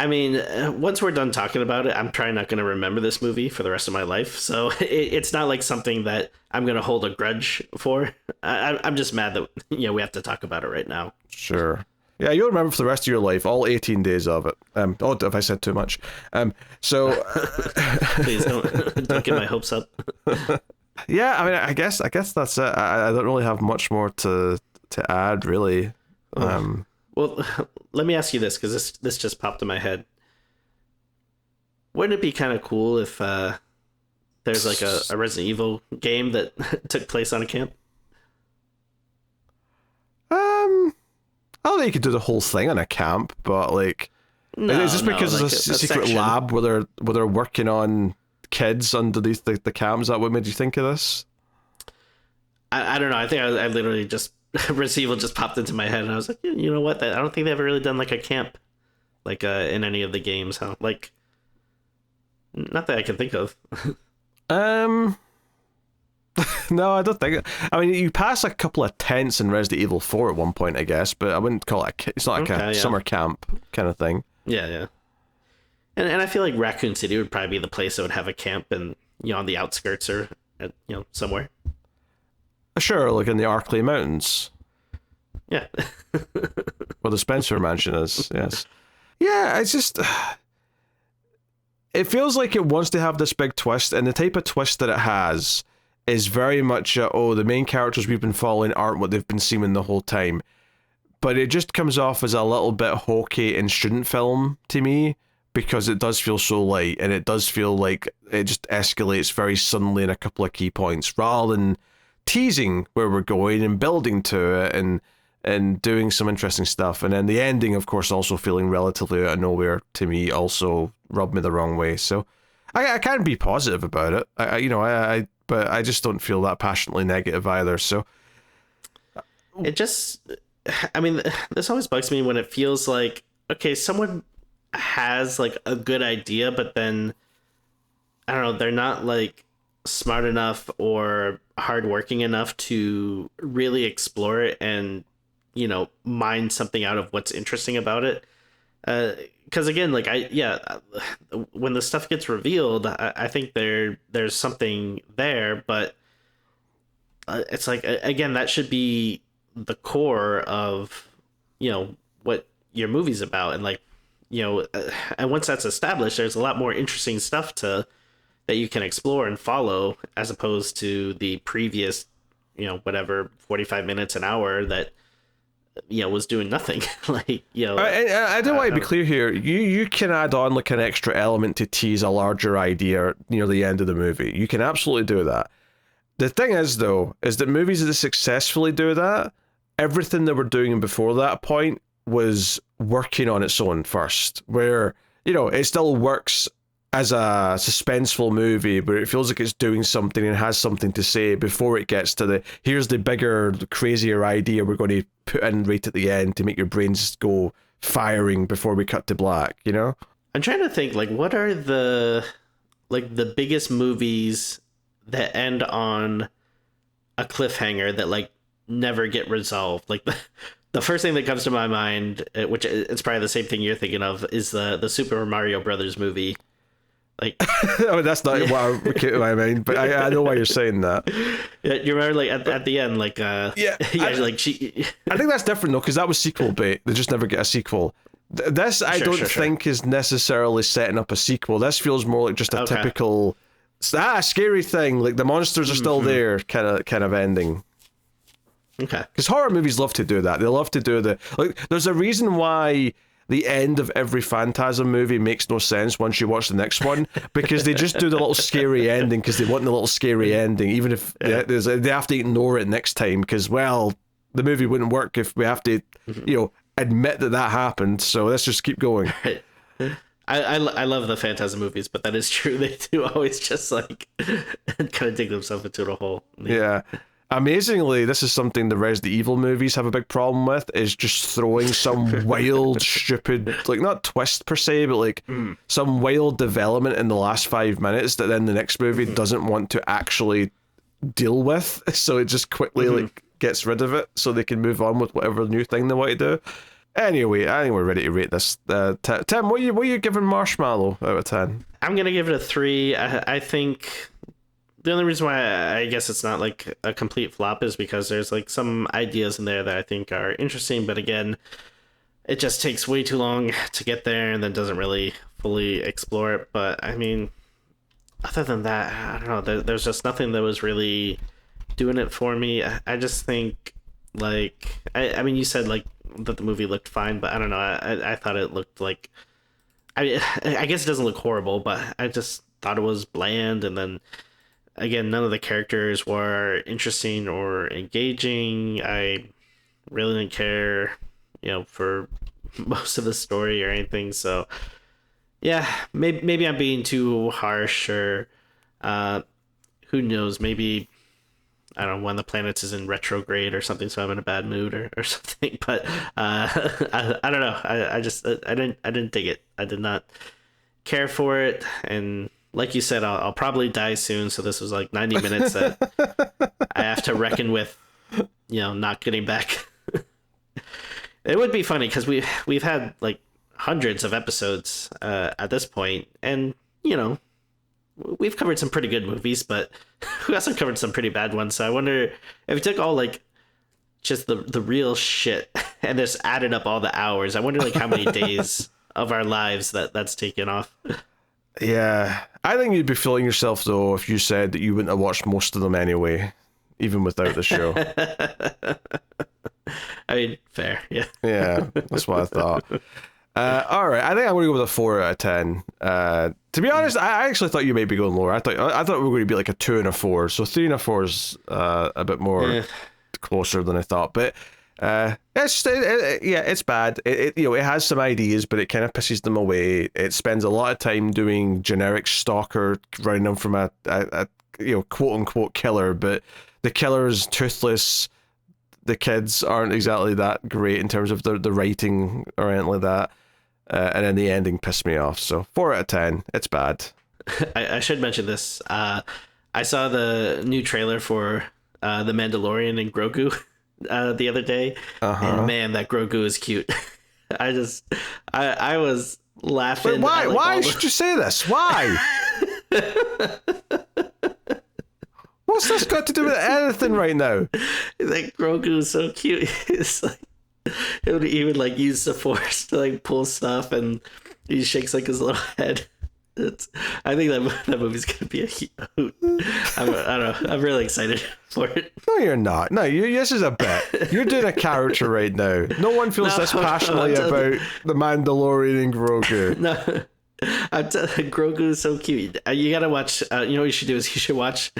I mean, once we're done talking about it, I'm probably not going to remember this movie for the rest of my life. So it's not like something that I'm going to hold a grudge for. I'm just mad that we have to talk about it right now. Sure. Yeah, you'll remember for the rest of your life, all 18 days of it. Oh, if I said too much. So please don't get my hopes up. Yeah, I mean, I guess that's it. I don't really have much more to add, really. Well, let me ask you this, because this just popped in my head. Wouldn't it be kind of cool if there's like a Resident Evil game that took place on a camp? I don't think you could do the whole thing on a camp, but like, is this because like there's a secret section. lab where they're working on kids underneath the camp? Is that what made you think of this? I don't know. I think I literally just Resident Evil just popped into my head, and I was like, you know what? I don't think they've ever really done like a camp, like in any of the games. Huh? Like, not that I can think of. No, I don't think. I mean, you pass a couple of tents in Resident Evil 4 at one point, I guess, but I wouldn't call it. It's not like a summer camp kind of thing. Yeah. And I feel like Raccoon City would probably be the place that would have a camp, and on the outskirts or somewhere. Sure, like in the Arklay Mountains. Yeah. Where the Spencer Mansion is. Yes. Yeah, it's just. It feels like it wants to have this big twist, and the type of twist that it has is very much the main characters we've been following aren't what they've been seeming the whole time. But it just comes off as a little bit hokey and student film to me, because it does feel so light, and it does feel like it just escalates very suddenly in a couple of key points, rather than teasing where we're going and building to it and doing some interesting stuff. And then the ending, of course, also feeling relatively out of nowhere to me, also rubbed me the wrong way. So I can't be positive about it. But I just don't feel that passionately negative either. So it just, I mean, this always bugs me when it feels like, okay, someone has like a good idea, but then I don't know, they're not like smart enough or hardworking enough to really explore it and, mine something out of what's interesting about it. Because again, like when the stuff gets revealed, I think there's something there, but it's like, again, that should be the core of, what your movie's about. And like, and once that's established, there's a lot more interesting stuff that you can explore and follow, as opposed to the previous, whatever, 45 minutes, an hour that, was doing nothing. Like, I do want to be clear here. You can add on like an extra element to tease a larger idea near the end of the movie. You can absolutely do that. The thing is, though, is that movies that successfully do that, everything they were doing before that point was working on its own first, where, it still works as a suspenseful movie, but it feels like it's doing something and has something to say before it gets to here's the bigger, crazier idea we're going to put in right at the end to make your brains go firing before we cut to black, I'm trying to think, like, what are the biggest movies that end on a cliffhanger that, like, never get resolved? Like, the first thing that comes to my mind, which it's probably the same thing you're thinking of, is the Super Mario Brothers movie. Like, I mean, that's not what came to my mind, but I know why you're saying that. Yeah, you remember, like, at the end, like, yeah, like she. I think that's different though, because that was sequel bait. They just never get a sequel. This I don't think is necessarily setting up a sequel. This feels more like just a typical scary thing. Like the monsters are still there, kind of ending. Okay. Because horror movies love to do that. They love to do there's a reason why the end of every Phantasm movie makes no sense once you watch the next one, because they just do the little scary ending because they want the little scary ending, even if they have to ignore it next time because, well, the movie wouldn't work if we have to, admit that happened. So let's just keep going. Right. I love the Phantasm movies, but that is true. They do always just like kind of dig themselves into a hole. Yeah. Amazingly, this is something the Resident Evil movies have a big problem with, is just throwing some wild, stupid, like, not twist per se, but like some wild development in the last 5 minutes that then the next movie doesn't want to actually deal with. So it just quickly like gets rid of it so they can move on with whatever new thing they want to do. Anyway, I think we're ready to rate this. Tim, what are you giving Marshmallow out of 10? I'm going to give it a 3. I think the only reason why I guess it's not like a complete flop is because there's like some ideas in there that I think are interesting, but again, it just takes way too long to get there and then doesn't really fully explore it. But I mean, other than that, I don't know, there's just nothing that was really doing it for me. I just think, like, I mean, you said like that the movie looked fine, but I don't know, I thought it looked like, I guess it doesn't look horrible, but I just thought it was bland. And then again, none of the characters were interesting or engaging. I really didn't care, for most of the story or anything. So, yeah, maybe I'm being too harsh, or who knows? Maybe, I don't know, one of the planets is in retrograde or something, so I'm in a bad mood or something. But I don't know. I didn't dig it. I did not care for it, and like you said, I'll probably die soon, so this was like 90 minutes that I have to reckon with, not getting back. It would be funny because we've had like hundreds of episodes at this point, and we've covered some pretty good movies, but we also covered some pretty bad ones. So I wonder if we took all like just the real shit and just added up all the hours. I wonder like how many days of our lives that's taken off. Yeah, I think you'd be fooling yourself though if you said that you wouldn't have watched most of them anyway, even without the show. I mean, fair, yeah. Yeah, that's what I thought. All right, I think I'm going to go with a 4 out of 10. To be honest, I actually thought you may be going lower. I thought we were going to be like a 2 and a 4. So 3 and a 4 is a bit more closer than I thought. But it's bad. It has some ideas, but it kind of pisses them away. It spends a lot of time doing generic stalker, running them from a quote unquote killer, but the killer is toothless. The kids aren't exactly that great in terms of the writing or anything like that. And then the ending pissed me off. So 4 out of 10. It's bad. I should mention this. I I saw the new trailer for The Mandalorian and Grogu the other day, and man, that Grogu is cute. I was laughing. But why? At, like, Why should you say this? Why? What's this got to do with anything right now? Like Grogu is so cute. It's like he would like use the force to like pull stuff, and he shakes like his little head. I think that movie's gonna be a hoot. I don't know. I'm really excited for it. No, you're not. No, this is a bit. You're doing a character right now. No one feels this passionately about the Mandalorian and Grogu. No, Grogu is so cute. You gotta watch. You know what you should do is you should watch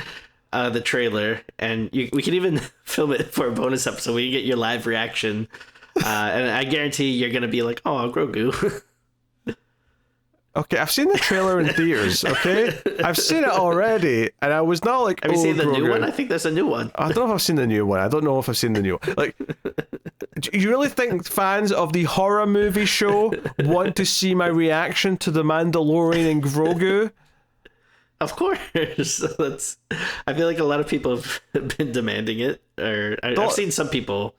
the trailer, and we can even film it for a bonus episode where you get your live reaction. And I guarantee you're gonna be like, "Oh, Grogu." Okay, I've seen the trailer in theaters, okay? I've seen it already, and I was not like, Have you seen the Grogu. new one? I think there's a new one. I don't know if I've seen the new one. I don't know if I've seen the new one. Like, do you really think fans of the horror movie show want to see my reaction to The Mandalorian and Grogu? Of course. I feel like a lot of people have been demanding it, or I've seen some people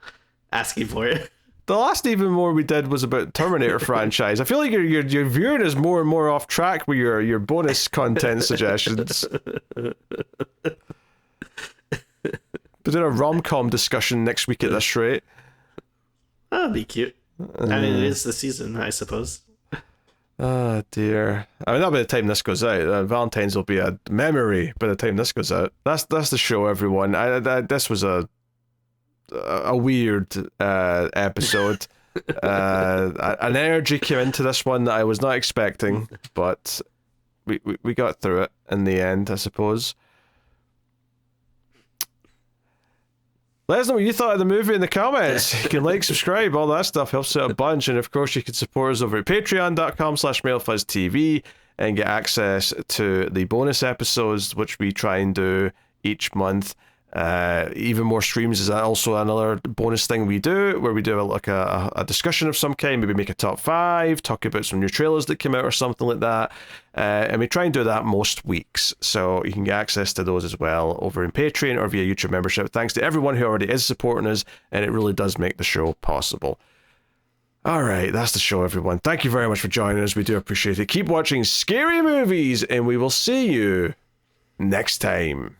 asking for it. The last Even More we did was about Terminator franchise. I feel like your viewing is more and more off track with your bonus content suggestions. We're doing a rom-com discussion next week at this rate. That'd be cute. I mean, it is the season, I suppose. Oh dear. I mean, not by the time this goes out. Valentine's will be a memory by the time this goes out. That's the show, everyone. This was a weird episode. An energy came into this one that I was not expecting, but we got through it in the end, I suppose. Let us know what you thought of the movie in the comments. You can like, subscribe, all that stuff helps out a bunch. And of course, you can support us over at patreon.com/MailFuzzTV and get access to the bonus episodes, which we try and do each month. Even more streams is also another bonus thing we do, where we do a discussion of some kind, maybe make a top 5, talk about some new trailers that came out or something like that, and we try and do that most weeks, so you can get access to those as well over in Patreon or via YouTube membership. Thanks to everyone who already is supporting us, and it really does make the show possible. Alright, that's the show, everyone. Thank you very much for joining us. We do appreciate it. Keep watching scary movies, and we will see you next time.